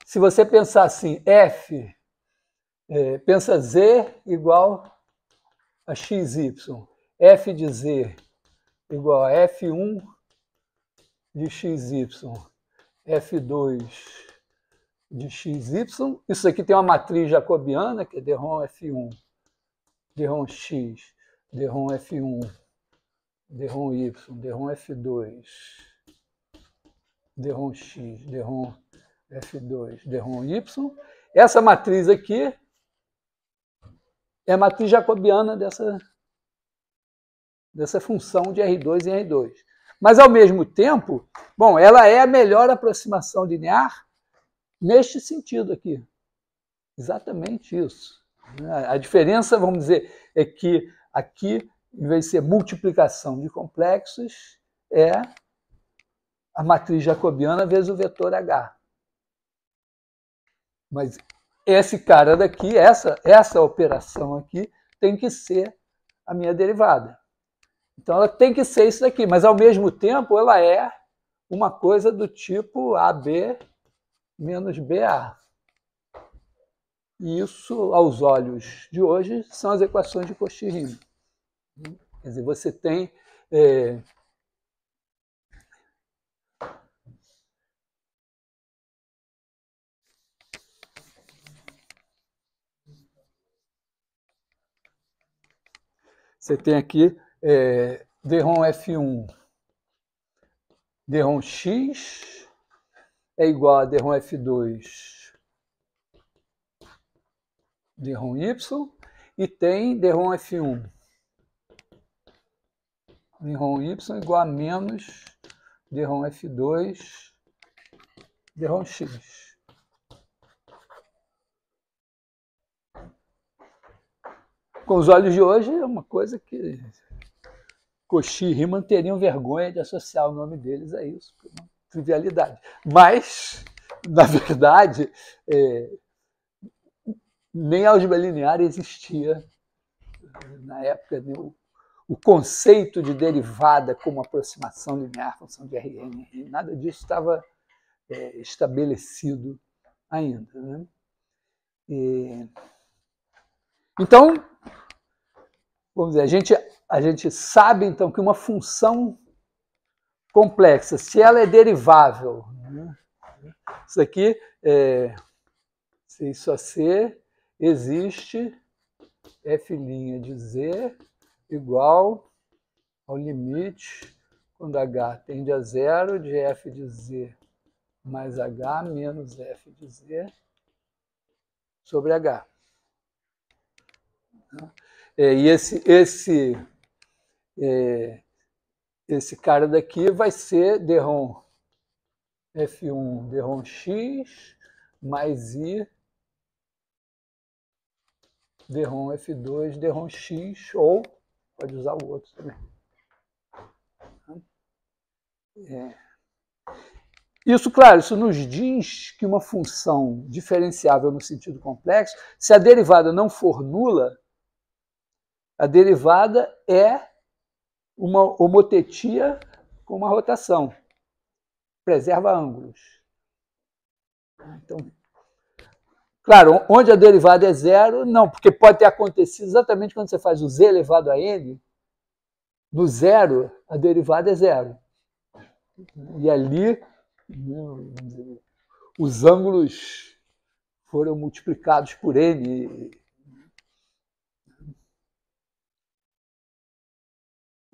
se você pensar assim, f, pensa z igual a xy, f de z igual a f1 de xy, f2 de xy. Isso aqui tem uma matriz jacobiana, que é derrom f1, derrom x, derrom f1, derrom y, derrom f2, derrom x, derrom f2, derrom y. Essa matriz aqui é a matriz jacobiana dessa função de R2 em R2. Mas, ao mesmo tempo, bom, ela é a melhor aproximação linear neste sentido aqui. Exatamente isso. A diferença, vamos dizer, é que aqui, em vez de ser multiplicação de complexos, é a matriz jacobiana vezes o vetor H. Mas esse cara daqui, essa operação aqui, tem que ser a minha derivada. Então, ela tem que ser isso daqui, mas, ao mesmo tempo, ela é uma coisa do tipo AB menos BA. E isso, aos olhos de hoje, são as equações de Cauchy-Riemann. Quer dizer, você tem aqui Derron F1, Derron X é igual a Derron F2, Derron Y, e tem Derron F1, Derron Y igual a menos Derron F2, Derron X. Com os olhos de hoje, é uma coisa que Cauchy e Riemann teriam vergonha de associar o nome deles a isso, uma trivialidade. Mas, na verdade, nem álgebra linear existia na época, né? O conceito de derivada como aproximação linear, função de Rn, nada disso estava estabelecido ainda. Né? Então, vamos dizer, a gente sabe então que uma função complexa, se ela é derivável, né? Isso aqui, se isso a C, existe f' de z igual ao limite, quando h tende a zero, de f de z mais h menos f de z sobre h. E esse cara daqui vai ser Derron F1, Derron X, mais I, Derron F2, Derron X, ou pode usar o outro também. Isso, claro, isso nos diz que uma função diferenciável no sentido complexo, se a derivada não for nula, a derivada é uma homotetia com uma rotação. Preserva ângulos. Então, claro, onde a derivada é zero, não, porque pode ter acontecido exatamente quando você faz o z elevado a n, no zero, a derivada é zero. E ali, os ângulos foram multiplicados por n.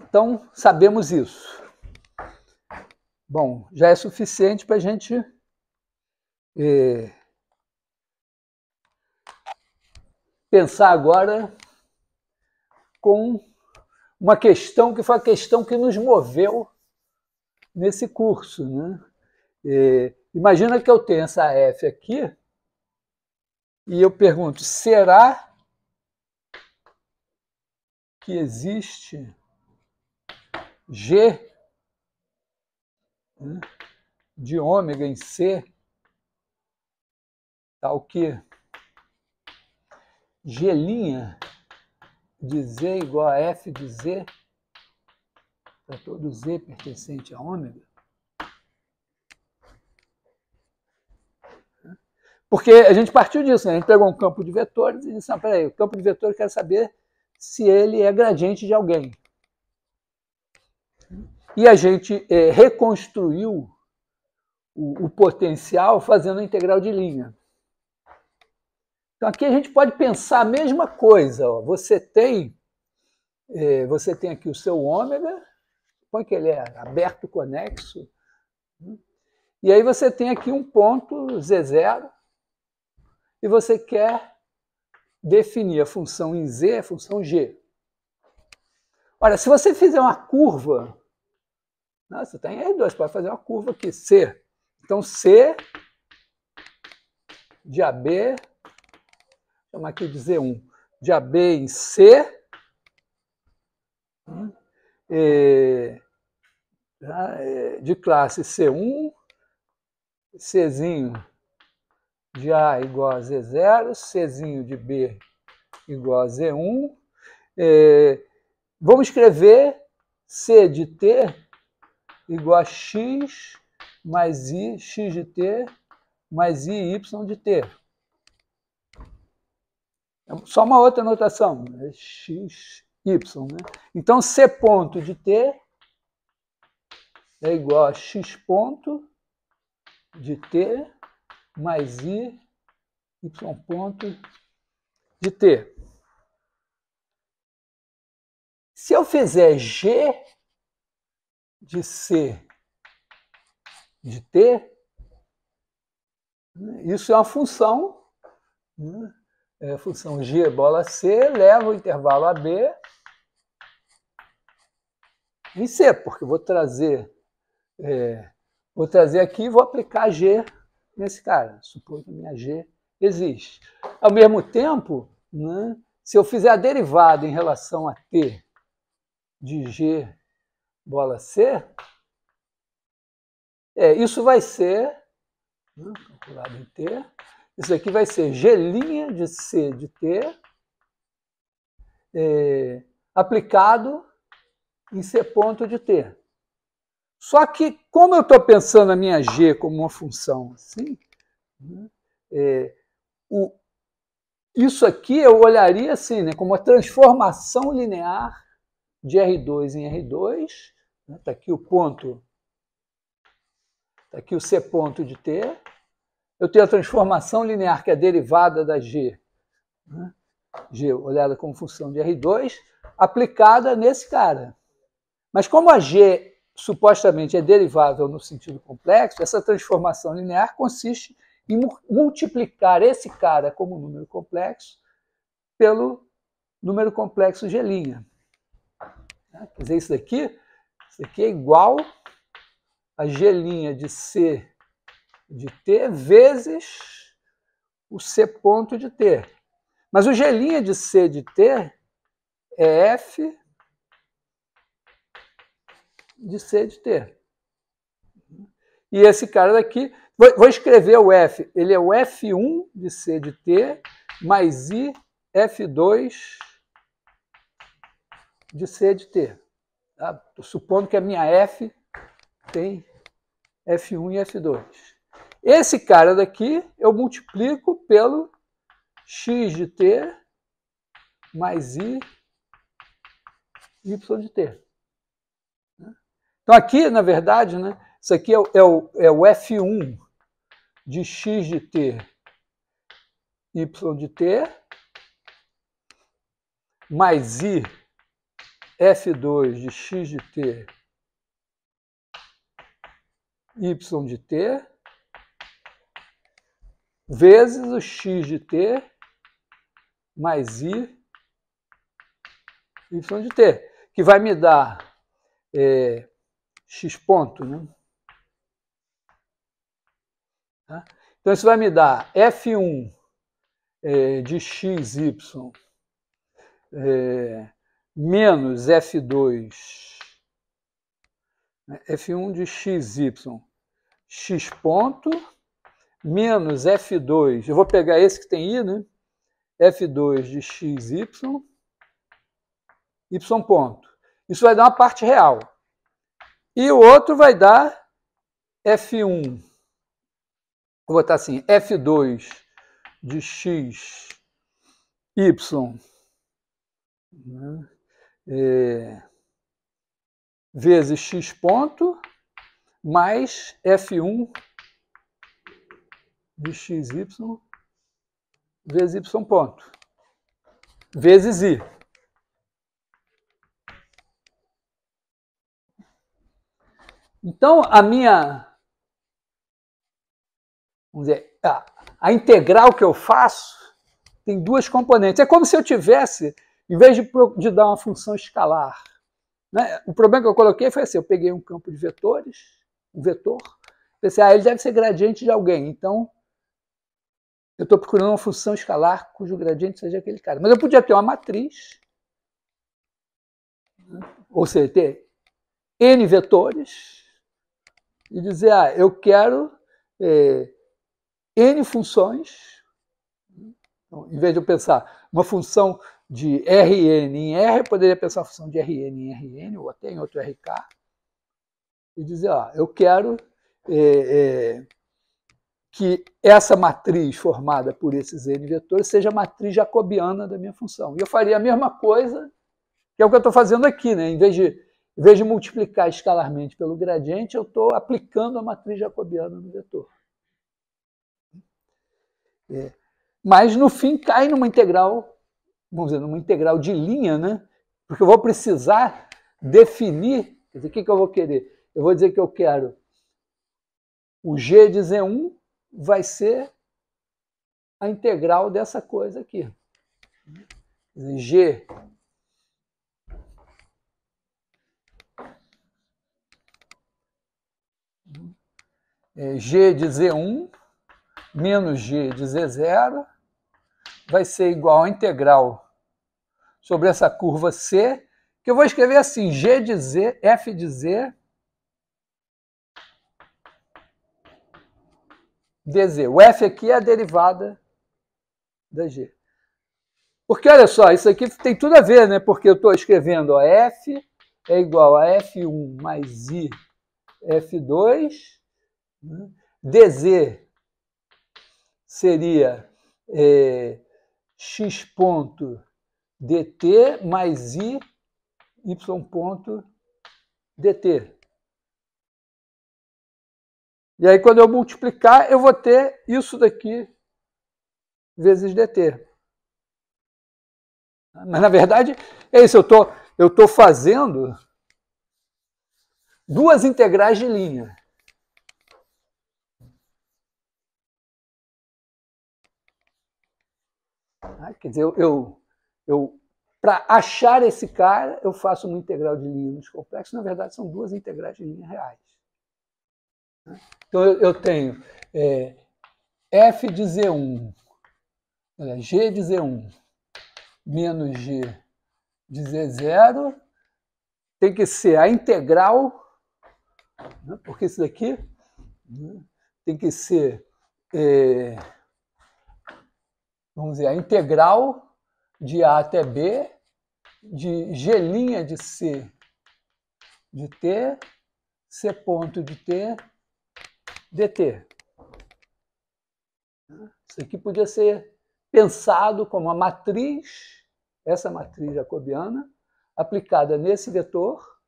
Então, sabemos isso. Bom, já é suficiente para a gente pensar agora com uma questão que foi a questão que nos moveu nesse curso. Né? Imagina que eu tenho essa F aqui e eu pergunto, será que existe G de ômega em C tal que G' de Z igual a F de Z para todo Z pertencente a ômega? Porque a gente partiu disso, né? A gente pegou um campo de vetores e disse, não, peraí, o campo de vetores eu quero saber se ele é gradiente de alguém. E a gente reconstruiu o potencial fazendo a integral de linha. Então aqui a gente pode pensar a mesma coisa. Ó. Você tem aqui o seu ômega, põe que ele é aberto, conexo, e aí você tem aqui um ponto Z0, e você quer definir a função em Z, a função G. Olha, se você fizer uma curva, você está em R2, pode fazer uma curva aqui, C. Então, C de AB, vou chamar aqui de Z1, de AB em C, de classe C1, Czinho de A igual a Z0, Czinho de B igual a Z1. Vamos escrever C de T igual a X mais I, X de T, mais I, Y de T. Só uma outra notação, é x, y. Né? Então, C ponto de t é igual a x ponto de t mais y ponto de t. Se eu fizer g de c de t, isso é uma função, né? É a função g bola c, leva o intervalo AB em C, porque vou trazer aqui e vou aplicar G nesse cara. Suponho que a minha G existe. Ao mesmo tempo, né, se eu fizer a derivada em relação a T de G bola C, isso vai ser, né, calculado em T, isso aqui vai ser G' de C de T aplicado em C ponto de T. Só que, como eu estou pensando a minha G como uma função assim, né, isso aqui eu olharia assim, né, como uma transformação linear de R2 em R2. Está aqui o ponto, está aqui o C ponto de T. Eu tenho a transformação linear, que é a derivada da G, né, G olhada como função de R2, aplicada nesse cara. Mas como a G supostamente é derivável no sentido complexo, essa transformação linear consiste em multiplicar esse cara como número complexo pelo número complexo G'. Quer dizer, isso aqui é igual a G' de C de T vezes o C ponto de T. Mas o G' de C de T é F de C de T. E esse cara daqui, vou escrever o F, ele é o F1 de C de T mais I F2 de C de T. Tá? Estou supondo que a minha F tem F1 e F2. Esse cara daqui eu multiplico pelo X de T mais I Y de T. Então aqui, na verdade, né, isso aqui é o F1 de X de T, Y de T, mais I F2 de X de T, Y de T, vezes o X de T, mais I Y de T, que vai me dar X ponto, né? Tá? Então, isso vai me dar F1 de XY menos F2, F1 de XY, X ponto, menos F2, eu vou pegar esse que tem I, né? F2 de XY, Y ponto. Isso vai dar uma parte real. E o outro vai dar F1, vou botar assim, F2 de X, Y, né, vezes X ponto, mais F1 de XY vezes Y ponto, vezes I. Então, a minha, vamos dizer, a integral que eu faço tem duas componentes. É como se eu tivesse, em vez de dar uma função escalar, né? O problema que eu coloquei foi assim, eu peguei um campo de vetores, um vetor, pensei, ele deve ser gradiente de alguém, então eu estou procurando uma função escalar cujo gradiente seja aquele cara. Mas eu podia ter uma matriz, né? Ou seja, ter N vetores, e dizer, eu quero N funções. Então, em vez de eu pensar uma função de Rn em R, eu poderia pensar uma função de Rn em Rn, ou até em outro RK, e dizer, eu quero que essa matriz formada por esses N vetores seja a matriz jacobiana da minha função. E eu faria a mesma coisa, que é o que eu estou fazendo aqui, né? Em vez de multiplicar escalarmente pelo gradiente, eu estou aplicando a matriz jacobiana no vetor. Mas, no fim, cai numa integral, vamos dizer, numa integral de linha, né? Porque eu vou precisar definir, quer dizer, o que eu vou querer? Eu vou dizer que eu quero o g de Z1 vai ser a integral dessa coisa aqui. G G de Z1 menos G de Z0 vai ser igual à integral sobre essa curva C, que eu vou escrever assim, G de Z, F de Z, dz. O F aqui é a derivada da G. Porque, olha só, isso aqui tem tudo a ver, né? Porque eu estou escrevendo, ó, F é igual a F1 mais I F2, né? dz seria x ponto dt mais I y ponto dt. E aí, quando eu multiplicar, eu vou ter isso daqui vezes dt. Mas, na verdade, é isso. Eu estou fazendo duas integrais de linha. Quer dizer, para achar esse cara, eu faço uma integral de linha nos complexos. Na verdade, são duas integrais de linha reais. Então, eu tenho f de Z1, g de Z1 menos g de Z0 tem que ser a integral, né, porque isso daqui tem que ser, vamos dizer, a integral de A até B de g' de C de T, C ponto de T, dt. Isso aqui podia ser pensado como a matriz, essa matriz jacobiana, aplicada nesse vetor,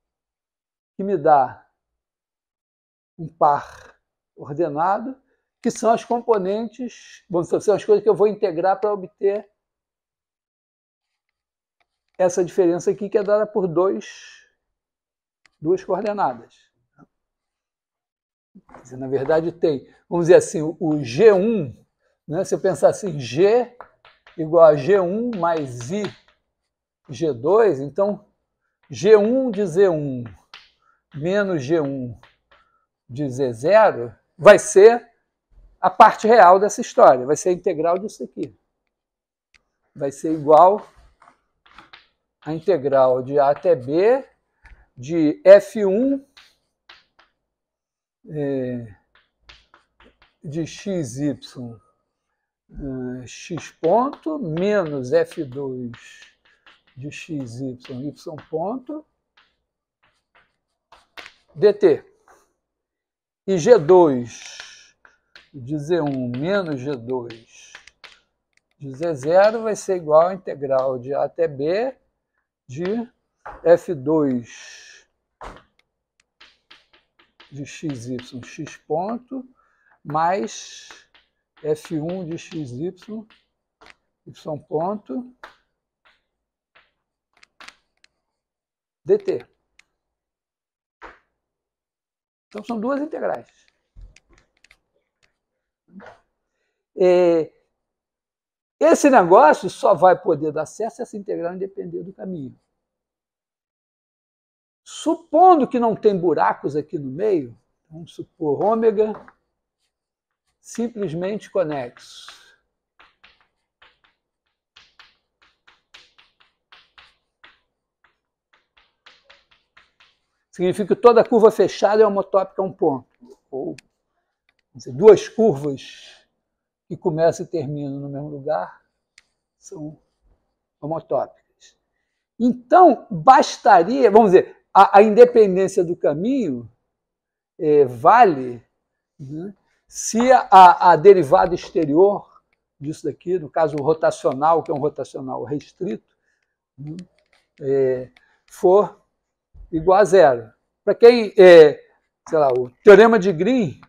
que me dá um par ordenado, que são as componentes, são as coisas que eu vou integrar para obter essa diferença aqui, que é dada por duas coordenadas. Quer dizer, na verdade, tem, vamos dizer assim, o G1, né? Se eu pensar assim, G igual a G1 mais I G2, então G1 de Z1 menos G1 de Z0 vai ser a parte real dessa história, vai ser a integral disso aqui. Vai ser igual a integral de A até B de F1 de xy x ponto menos F2 de xy y ponto dt. E G2 de Z1 menos G2 de Z0 vai ser igual à integral de A até B de F2 de xy x ponto mais F1 de xy y ponto dt. Então, são duas integrais. Esse negócio só vai poder dar certo se essa integral depender do caminho. Supondo que não tem buracos aqui no meio, vamos supor ômega simplesmente conexo. Significa que toda curva fechada é homotópica a um ponto. Ou dizer, duas curvas que começam e terminam no mesmo lugar são homotópicas. Então, bastaria, vamos dizer, a independência do caminho vale, né, Se a derivada exterior disso daqui, no caso o rotacional, que é um rotacional restrito, for igual a zero. Para quem, sei lá, o teorema de Green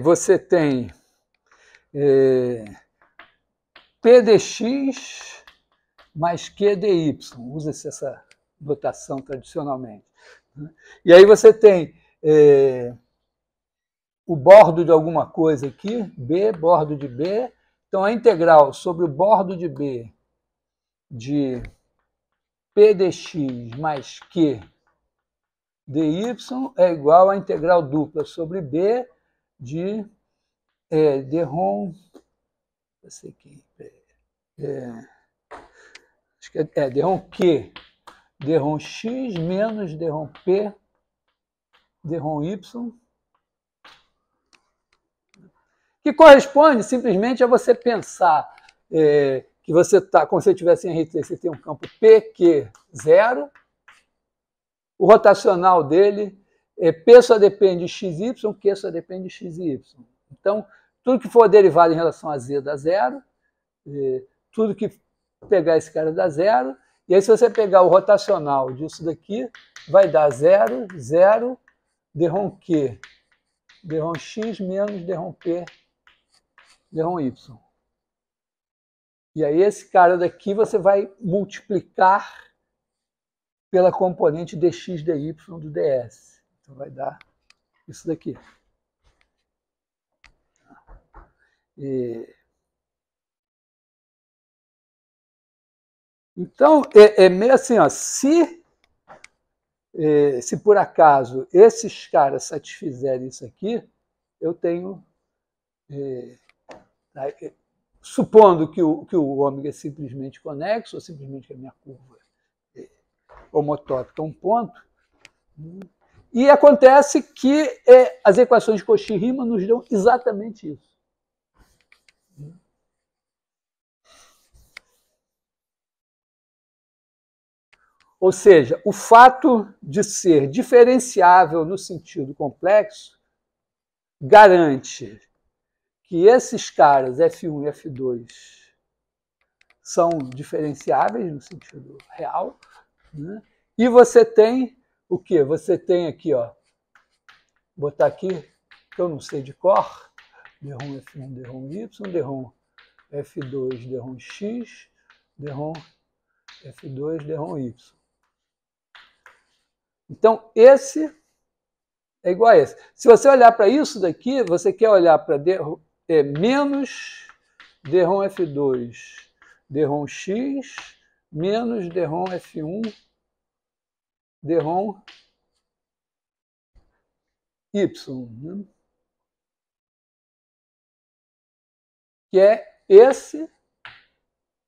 você tem P de x mais Q de y. Usa-se essa notação tradicionalmente. E aí você tem o bordo de alguma coisa aqui, B, bordo de B. Então, a integral sobre o bordo de B de P de x mais Q de y é igual à integral dupla sobre B de Derron, acho que é Derron Q, Derron x menos Derron P, Derron y, que corresponde simplesmente a você pensar que você está, como se tivesse em RT, você tem um campo PQ0, o rotacional dele, P só depende de XY, Q só depende de XY. Então, tudo que for derivado em relação a Z dá zero, tudo que pegar esse cara dá zero, e aí se você pegar o rotacional disso daqui, vai dar 0, 0, Derron Q, Derron x menos Derron P, Derron y. E aí esse cara daqui você vai multiplicar pela componente dx dy do ds. Então vai dar isso daqui. Então, é meio assim, ó, se por acaso esses caras satisfizerem isso aqui, eu tenho... supondo que o ômega é simplesmente conexo, ou simplesmente que a minha curva homotópica é um ponto, e acontece que as equações de Cauchy-Riemann nos dão exatamente isso. Ou seja, o fato de ser diferenciável no sentido complexo garante que esses caras, F1 e F2, são diferenciáveis no sentido real, né? E você tem o quê? Você tem aqui, ó, vou botar aqui, que eu não sei de cor, Derron F1, Derron Y, Derron F2, Derron X, Derron F2, Derron Y. Então, esse é igual a esse. Se você olhar para isso daqui, você quer olhar para menos Derron F2, Derron X, menos Derron F1, Derron Y. Né? Que é esse,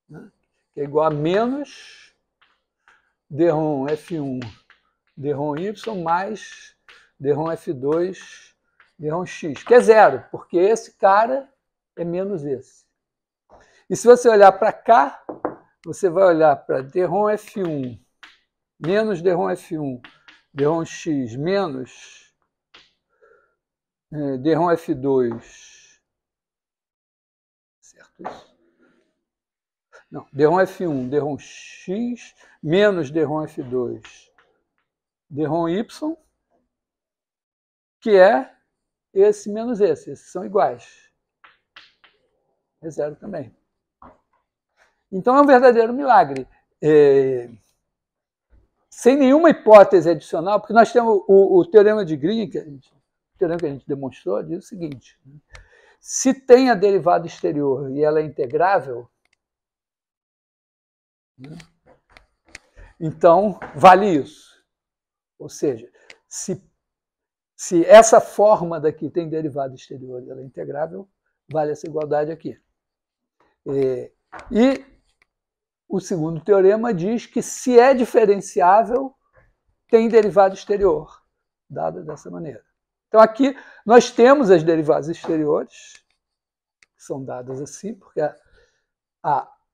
né? Que é igual a menos Derron F1, Derron Y mais Derron F2, Derron X, que é zero, porque esse cara é menos esse. E se você olhar para cá, você vai olhar para Derron F1 menos Derron F1, Derron X menos Derron F2. Certo isso? Não, Derron F1, Derron X menos Derron F2, Derron Y, que é esse menos esse. Esses são iguais. É zero também. Então é um verdadeiro milagre. Sem nenhuma hipótese adicional, porque nós temos o teorema de Green, o teorema que a gente demonstrou, diz o seguinte: se tem a derivada exterior e ela é integrável, né, então vale isso. Ou seja, se essa forma daqui tem derivada exterior e ela é integrável, vale essa igualdade aqui. E o segundo teorema diz que se é diferenciável, tem derivada exterior, dada dessa maneira. Então aqui nós temos as derivadas exteriores, que são dadas assim, porque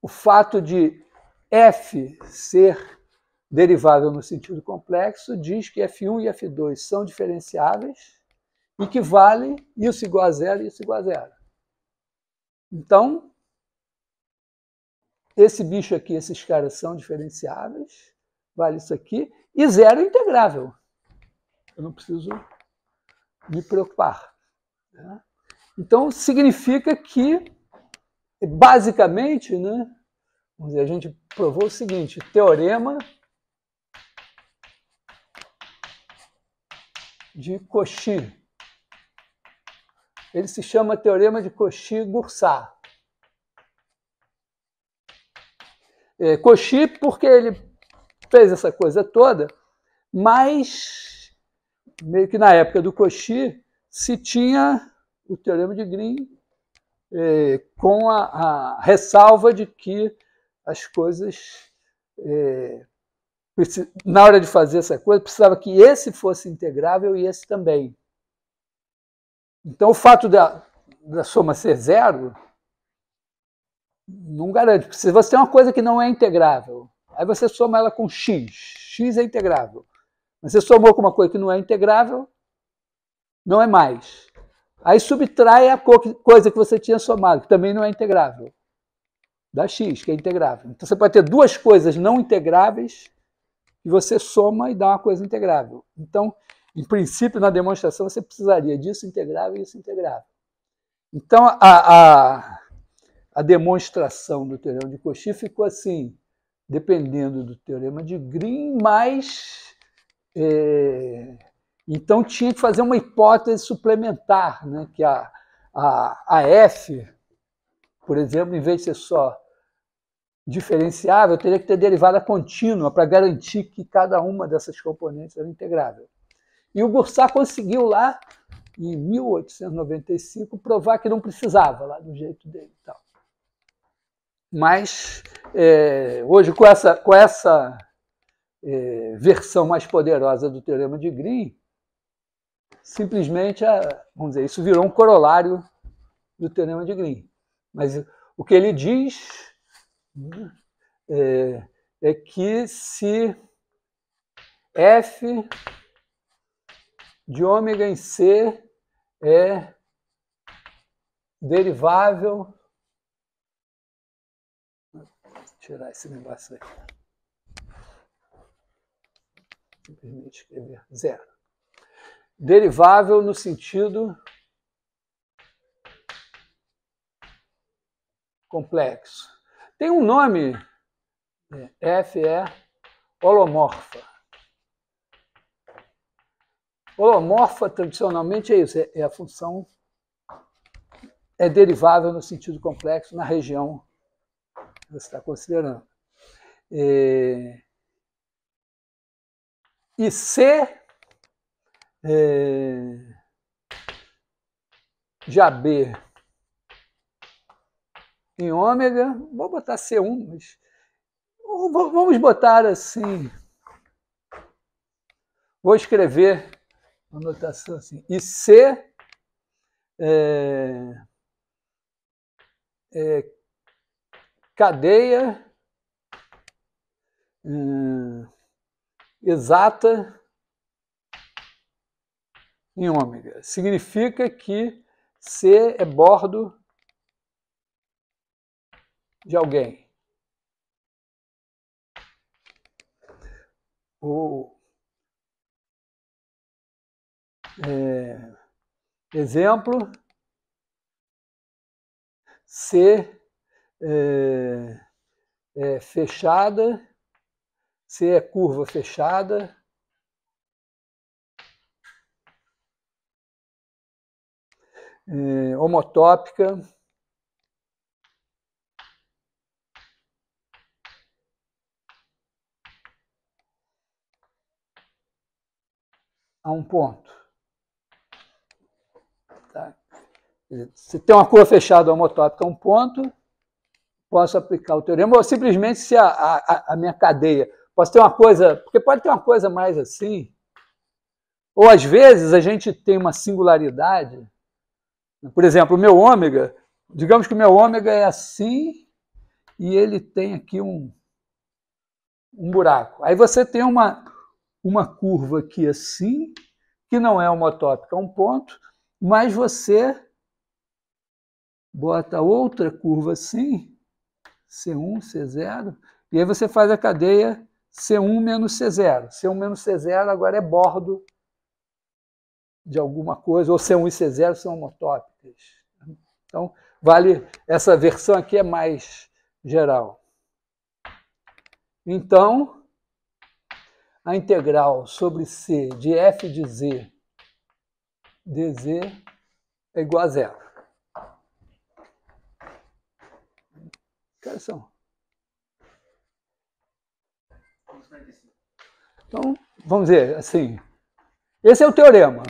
o fato de f ser derivável no sentido complexo diz que f1 e f2 são diferenciáveis e que vale isso igual a zero e isso igual a zero. Então, esse bicho aqui, esses caras são diferenciáveis, vale isso aqui, e zero é integrável. Eu não preciso me preocupar. Né? Então, significa que, basicamente, né, vamos dizer, a gente provou o seguinte, teorema de Cauchy. Ele se chama teorema de Cauchy-Goursat. Cauchy porque ele fez essa coisa toda, mas meio que na época do Cauchy se tinha o teorema de Green com a ressalva de que as coisas, na hora de fazer essa coisa, precisava que esse fosse integrável e esse também. Então, o fato da soma ser zero não garante, porque se você tem uma coisa que não é integrável, aí você soma ela com x, x é integrável. Mas você somou com uma coisa que não é integrável, não é mais. Aí subtrai a coisa que você tinha somado, que também não é integrável, da x, que é integrável. Então você pode ter duas coisas não integráveis e você soma e dá uma coisa integrável. Então, em princípio, na demonstração, você precisaria disso integrável e isso integrável. Então, a demonstração do teorema de Cauchy ficou assim, dependendo do teorema de Green, mas então tinha que fazer uma hipótese suplementar, né? Que a f, por exemplo, em vez de ser só diferenciável, teria que ter derivada contínua para garantir que cada uma dessas componentes era integrável. E o Goursat conseguiu lá, em 1895, provar que não precisava, lá do jeito dele e tal. Mas, hoje, com essa versão mais poderosa do teorema de Green, simplesmente, vamos dizer, isso virou um corolário do teorema de Green. Mas o que ele diz é que se f de ômega em C é derivável. Vou tirar esse negócio aí. Simplesmente escrever zero. Derivável no sentido complexo. Tem um nome, f é holomorfa. Holomorfa, tradicionalmente, é isso, é a função, é derivável no sentido complexo na região que você está considerando. E C de AB em ômega, vou botar C1, mas vamos botar assim, vou escrever uma notação assim, e C cadeia exata em ômega. Significa que C é bordo de alguém. Exemplo, C fechada, C é curva fechada, homotópica, a um ponto. Tá? Se tem uma curva fechada homotópica a um ponto, posso aplicar o teorema, ou simplesmente se a minha cadeia, posso ter uma coisa, porque pode ter uma coisa mais assim, ou às vezes a gente tem uma singularidade, por exemplo, o meu ômega, digamos que o meu ômega é assim, e ele tem aqui um buraco. Aí você tem uma curva aqui assim, que não é homotópica a um ponto, mas você bota outra curva assim, C1, C0, e aí você faz a cadeia C1 menos C0. C1 menos C0 agora é bordo de alguma coisa, ou C1 e C0 são homotópicas. Então, vale, essa versão aqui é mais geral. Então, a integral sobre C de f de z dz é igual a zero. Que horas são? Então, vamos dizer assim, esse é o teorema.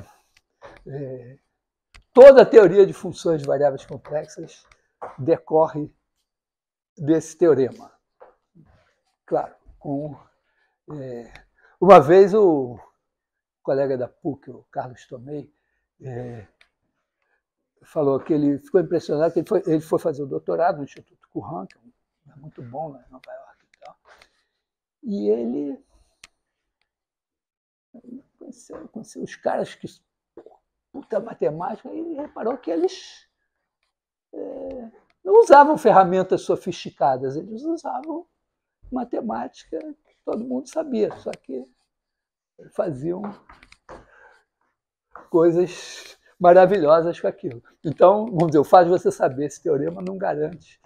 Toda a teoria de funções de variáveis complexas decorre desse teorema. Claro, uma vez o colega da PUC, o Carlos Tomei, falou que ele ficou impressionado, que ele foi fazer o doutorado no Instituto Curran, que é muito bom lá em Nova York e tal. E ele conheceu os caras que puta matemática, e reparou que eles não usavam ferramentas sofisticadas, eles usavam matemática que todo mundo sabia, só que faziam coisas maravilhosas com aquilo. Então, vamos dizer, o fato de você saber esse teorema não garante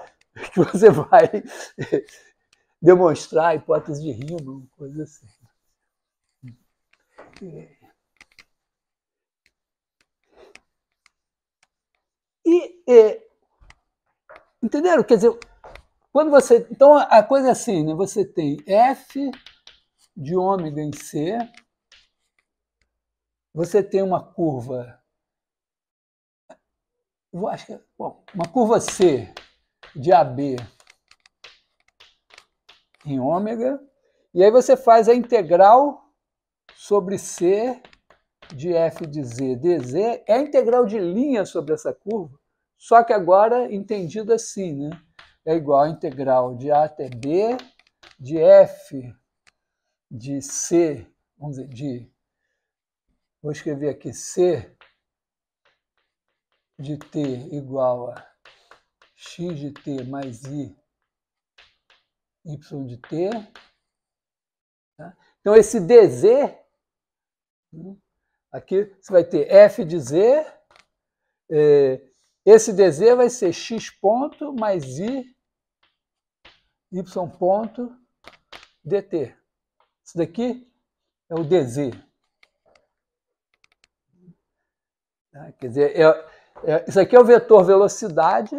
que você vai demonstrar a hipótese de Riemann, coisa assim. Entenderam? Quer dizer, quando você... Então, a coisa é assim, né? Você tem f de ômega em C, você tem uma curva... Eu acho que, bom, uma curva C de AB em ômega, e aí você faz a integral sobre C de f de z dz, é a integral de linha sobre essa curva, só que agora entendido assim, né? É igual a integral de A até B, de f de C, vamos dizer, vou escrever aqui, C de t igual a x de t mais y de t. Tá? Então, esse dz, aqui você vai ter f de z, esse dz vai ser x ponto mais y ponto dt. Isso daqui é o dz. Quer dizer, isso aqui é o vetor velocidade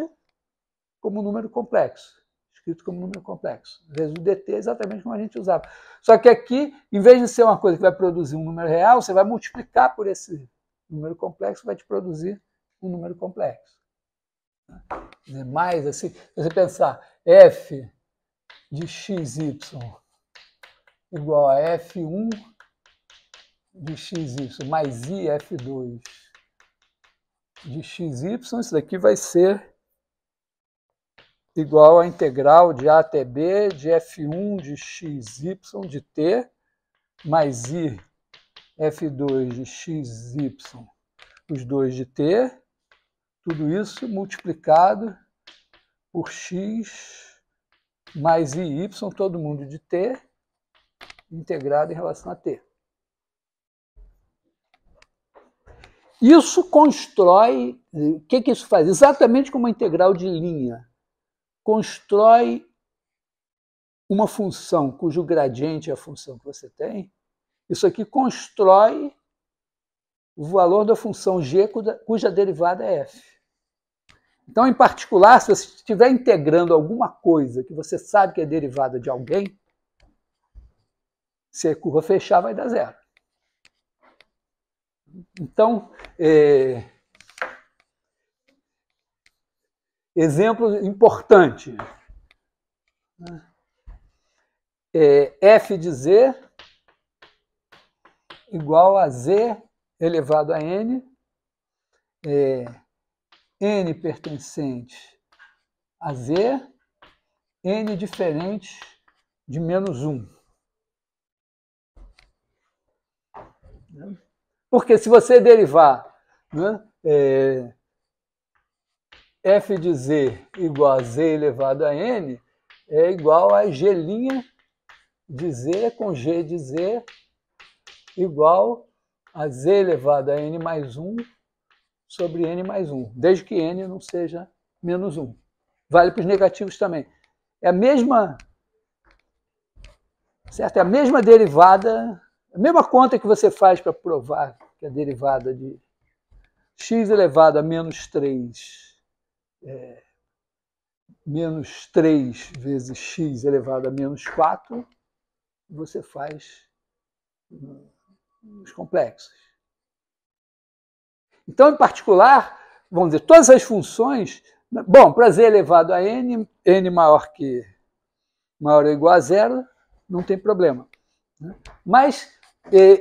como número complexo, escrito como número complexo. Às vezes o dt é exatamente como a gente usava. Só que aqui, em vez de ser uma coisa que vai produzir um número real, você vai multiplicar por esse número complexo, vai te produzir um número complexo. Quer dizer, mais assim, se você pensar f de xy igual a f1 de xy mais i f2 de xy, isso daqui vai ser igual à integral de a até b de f1 de xy de t mais i f2 de xy, os dois de t, tudo isso multiplicado por x mais i, todo mundo de t, integrado em relação a t. Isso constrói, o que isso faz? Exatamente como uma integral de linha. Constrói uma função cujo gradiente é a função que você tem. Isso aqui constrói o valor da função g cuja derivada é f. Então, em particular, se você estiver integrando alguma coisa que você sabe que é derivada de alguém, se a curva fechar, vai dar zero. Então, exemplo importante. F de z igual a z elevado a n, n pertencente a z, n diferentes de menos 1. Porque se você derivar, né, f de z igual a z elevado a n, é igual a g' de z com g de z igual a z elevado a n mais 1 sobre n mais 1, desde que n não seja menos 1. Vale para os negativos também. É a mesma, certo? É a mesma derivada, a mesma conta que você faz para provar que a derivada de x elevado a menos 3 menos 3 vezes x elevado a menos 4, você faz nos complexos. Então, em particular, vamos dizer, todas as funções, bom, para z elevado a n, n maior ou igual a zero, não tem problema. Mas,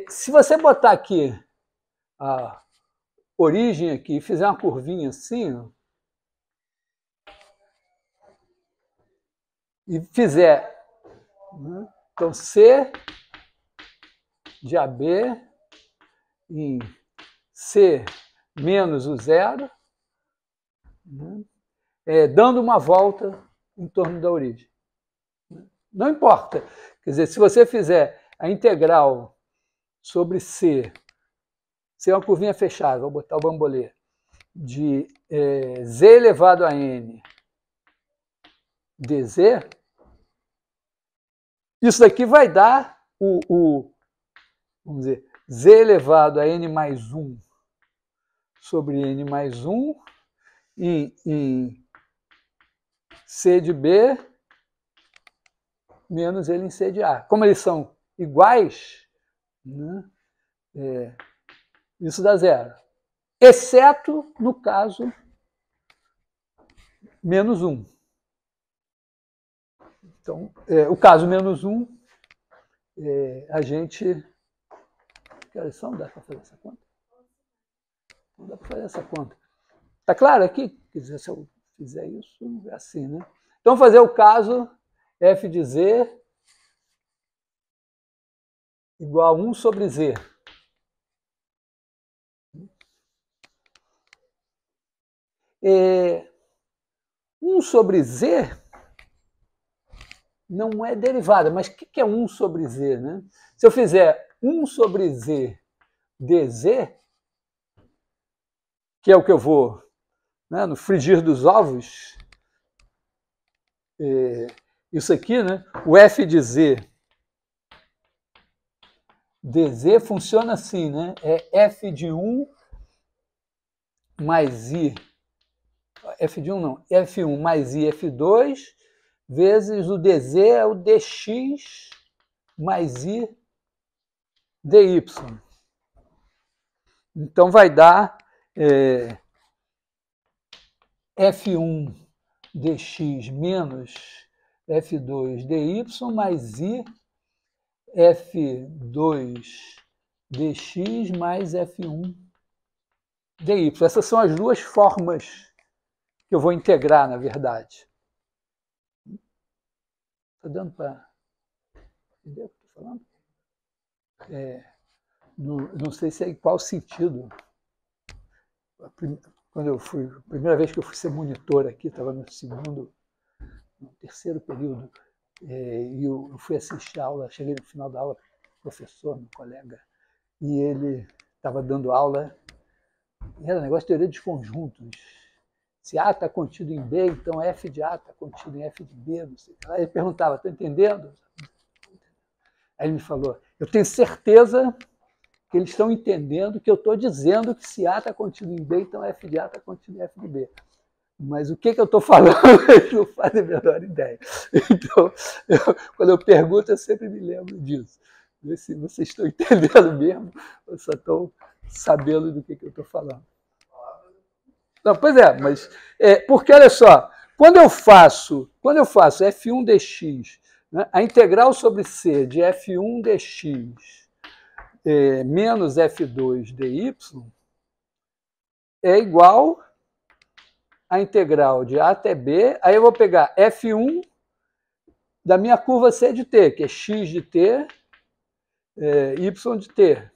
se você botar aqui a origem aqui e fizer uma curvinha assim, e fizer, então, C de AB em C menos o zero, dando uma volta em torno da origem. Não importa. Quer dizer, se você fizer a integral sobre C é uma curvinha fechada, vou botar o bambolê, de z elevado a n dz, isso daqui vai dar vamos dizer, z elevado a n mais 1 sobre n mais 1 em C de B menos ele em C de A. Como eles são iguais, né, isso dá zero. Exceto no caso menos 1. Então, o caso menos 1, a gente... Que horas são? Dá para fazer essa conta? Não dá para fazer essa conta. Está claro aqui? Quer dizer, se eu fizer isso, é assim, né? Então, vamos fazer o caso f de z igual a 1 sobre z. É, 1 sobre z não é derivada, mas o que é 1 sobre z? Né? Se eu fizer 1 sobre z dz, que é o que eu vou, né, no frigir dos ovos, isso aqui, né, o f de z dz funciona assim, né, é f de 1 mais i, f de 1 não, f1 mais i f2, vezes o dz é o dx mais i dy. Então vai dar f1 dx menos f2 dy mais i f2 dx mais f1 dy. Essas são as duas formas que eu vou integrar, na verdade. Está dando para entender o que eu estou falando? Não sei se é em qual sentido. Quando eu fui, a primeira vez que eu fui ser monitor aqui, estava no terceiro período, e eu fui assistir a aula, cheguei no final da aula, professor, meu colega, e ele estava dando aula, era um negócio de teoria dos conjuntos. Se A está contido em B, então F de A está contido em F de B, não sei. Aí ele perguntava, está entendendo? Aí ele me falou, eu tenho certeza que eles estão entendendo que eu estou dizendo que se A está contido em B, então F de A está contido em F de B. Mas o que eu estou falando, eles não fazem a menor ideia. Então, quando eu pergunto, eu sempre me lembro disso. Ver se vocês estão entendendo mesmo, ou só estão sabendo do que eu estou falando. Não, pois é, mas... porque, olha só, quando eu faço f1 dx, né, a integral sobre c de f1 dx menos f2 dy é igual a integral de a até b, aí eu vou pegar f1 da minha curva C de t, que é x de t, y de t.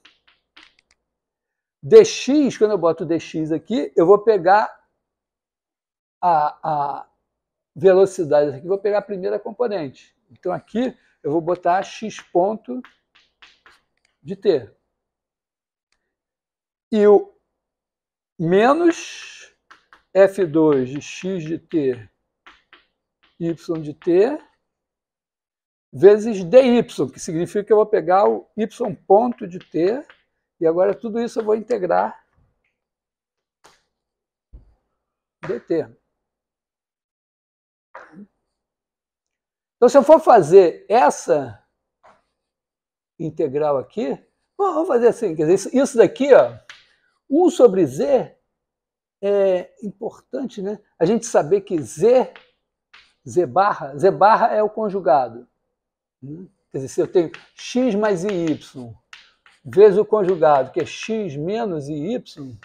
dx, quando eu boto dx aqui, eu vou pegar a velocidade aqui, vou pegar a primeira componente. Então aqui eu vou botar x ponto de t. E o menos f2 de x de t, y de t, vezes dy, que significa que eu vou pegar o y ponto de t, e agora tudo isso eu vou integrar dt. Então, se eu for fazer essa integral aqui, vamos fazer assim, quer dizer, isso daqui, ó, 1 sobre z, é importante, né? A gente saber que z barra é o conjugado. Quer dizer, se eu tenho x mais y vezes o conjugado, que é x menos y,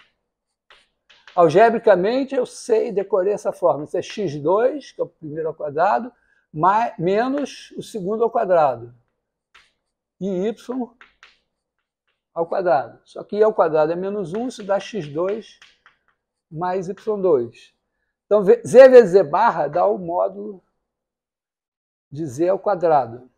algebricamente eu sei, decorei essa fórmula. Isso é x2, que é o primeiro ao quadrado, menos o segundo ao quadrado. E y ao quadrado. Só que i ao quadrado é menos 1, isso dá x2 mais y2. Então, z vezes z barra dá o módulo de z ao quadrado.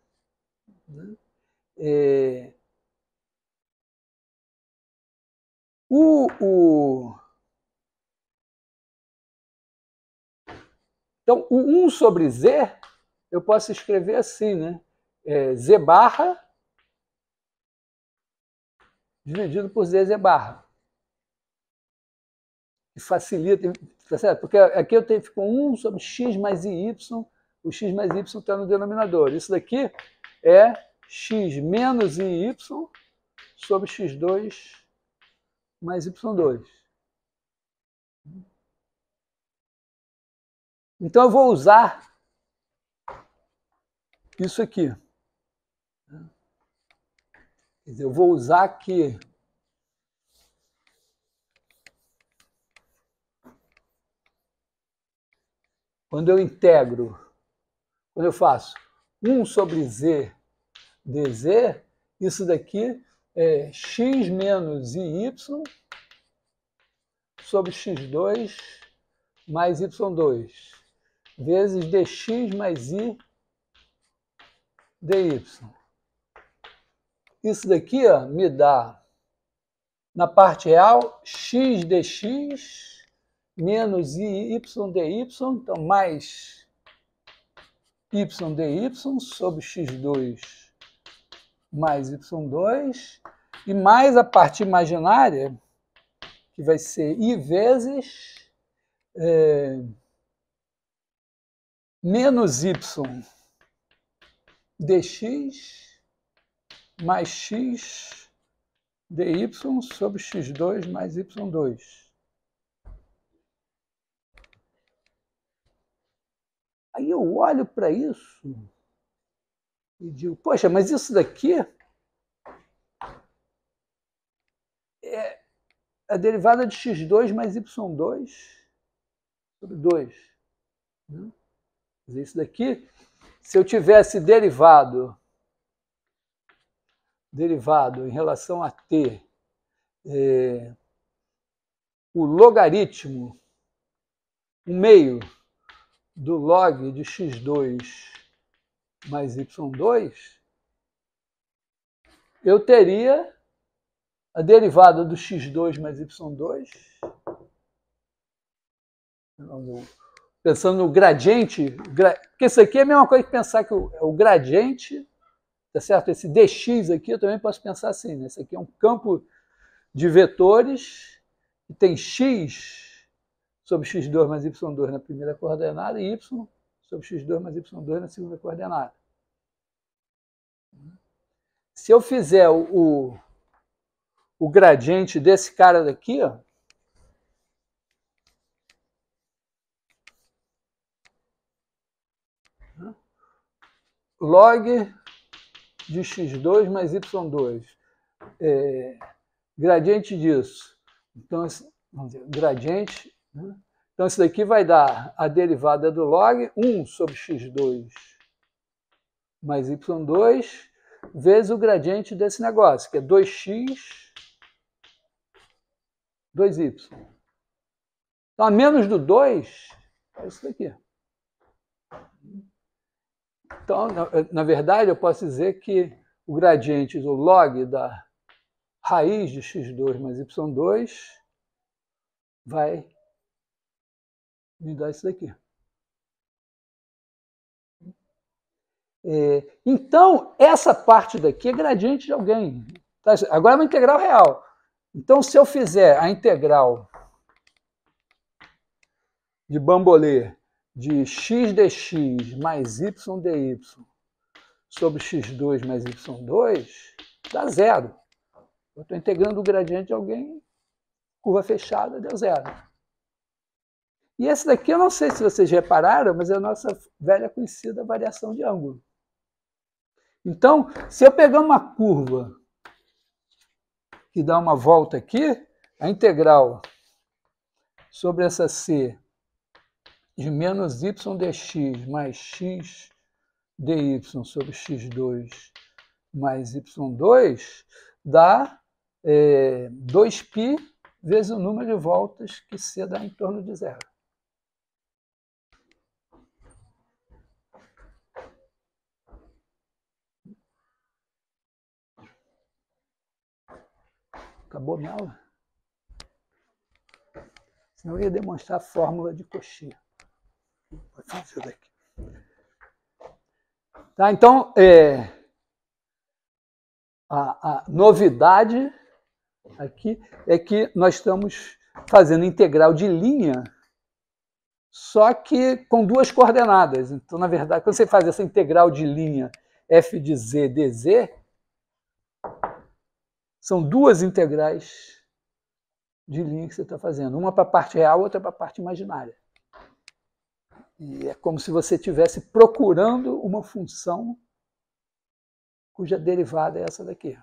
Então, o 1 sobre z, eu posso escrever assim, né? Z barra dividido por z barra. Que facilita, tá certo? Porque aqui eu tenho ficou 1 sobre x mais y, o x mais y está no denominador. Isso daqui é x menos y sobre x2 mais y2. Então eu vou usar isso aqui. Quer dizer, eu vou usar aqui quando eu integro, quando eu faço 1 sobre z dz, isso daqui é x menos y sobre x2 mais y2, vezes dx mais i dy. Isso daqui, ó, me dá, na parte real, x dx menos y dy, então mais y dy sobre x2 mais y2, e mais a parte imaginária, que vai ser i vezes menos y dx mais x dy sobre x2 mais y2. Aí eu olho para isso e digo, poxa, mas isso daqui é a derivada de x2 mais y2 sobre 2. Quer dizer, isso daqui, se eu tivesse derivado em relação a t, o logaritmo, o meio do log de x2 mais y2, eu teria a derivada do x2 mais y2, pensando no gradiente, porque isso aqui é a mesma coisa que pensar que o gradiente, tá certo? Esse dx aqui eu também posso pensar assim, né? Esse aqui é um campo de vetores que tem x sobre x2 mais y2 na primeira coordenada e y sobre x2 mais y2 na segunda coordenada. Se eu fizer o gradiente desse cara daqui, ó, log de x2 mais y2, gradiente disso. Então, vamos dizer, gradiente, né? Então, isso daqui vai dar a derivada do log 1 sobre x2 mais y2 vezes o gradiente desse negócio, que é 2x, 2y. Então, a menos do 2 é isso daqui. Então, na verdade, eu posso dizer que o gradiente, o log da raiz de x2 mais y2 vai me dar isso daqui. Então, essa parte daqui é gradiente de alguém. Agora é uma integral real. Então, se eu fizer a integral de Bambolê de x dx mais y dy sobre x2 mais y2, dá zero. Eu estou integrando o gradiente de alguém, curva fechada, deu zero. E esse daqui, eu não sei se vocês repararam, mas é a nossa velha conhecida variação de ângulo. Então, se eu pegar uma curva que dá uma volta aqui, a integral sobre essa C de menos y dx mais x dy sobre x2 mais y2 dá 2π vezes o número de voltas que C dá em torno de zero. Acabou a minha aula? Senão eu ia demonstrar a fórmula de Cauchy. Vou fazer daqui. Tá, então, a novidade aqui é que nós estamos fazendo integral de linha, só que com duas coordenadas. Então, na verdade, quando você faz essa integral de linha f de z dz, são duas integrais de linha que você está fazendo. Uma para a parte real, outra para a parte imaginária. E é como se você estivesse procurando uma função cuja derivada é essa daqui.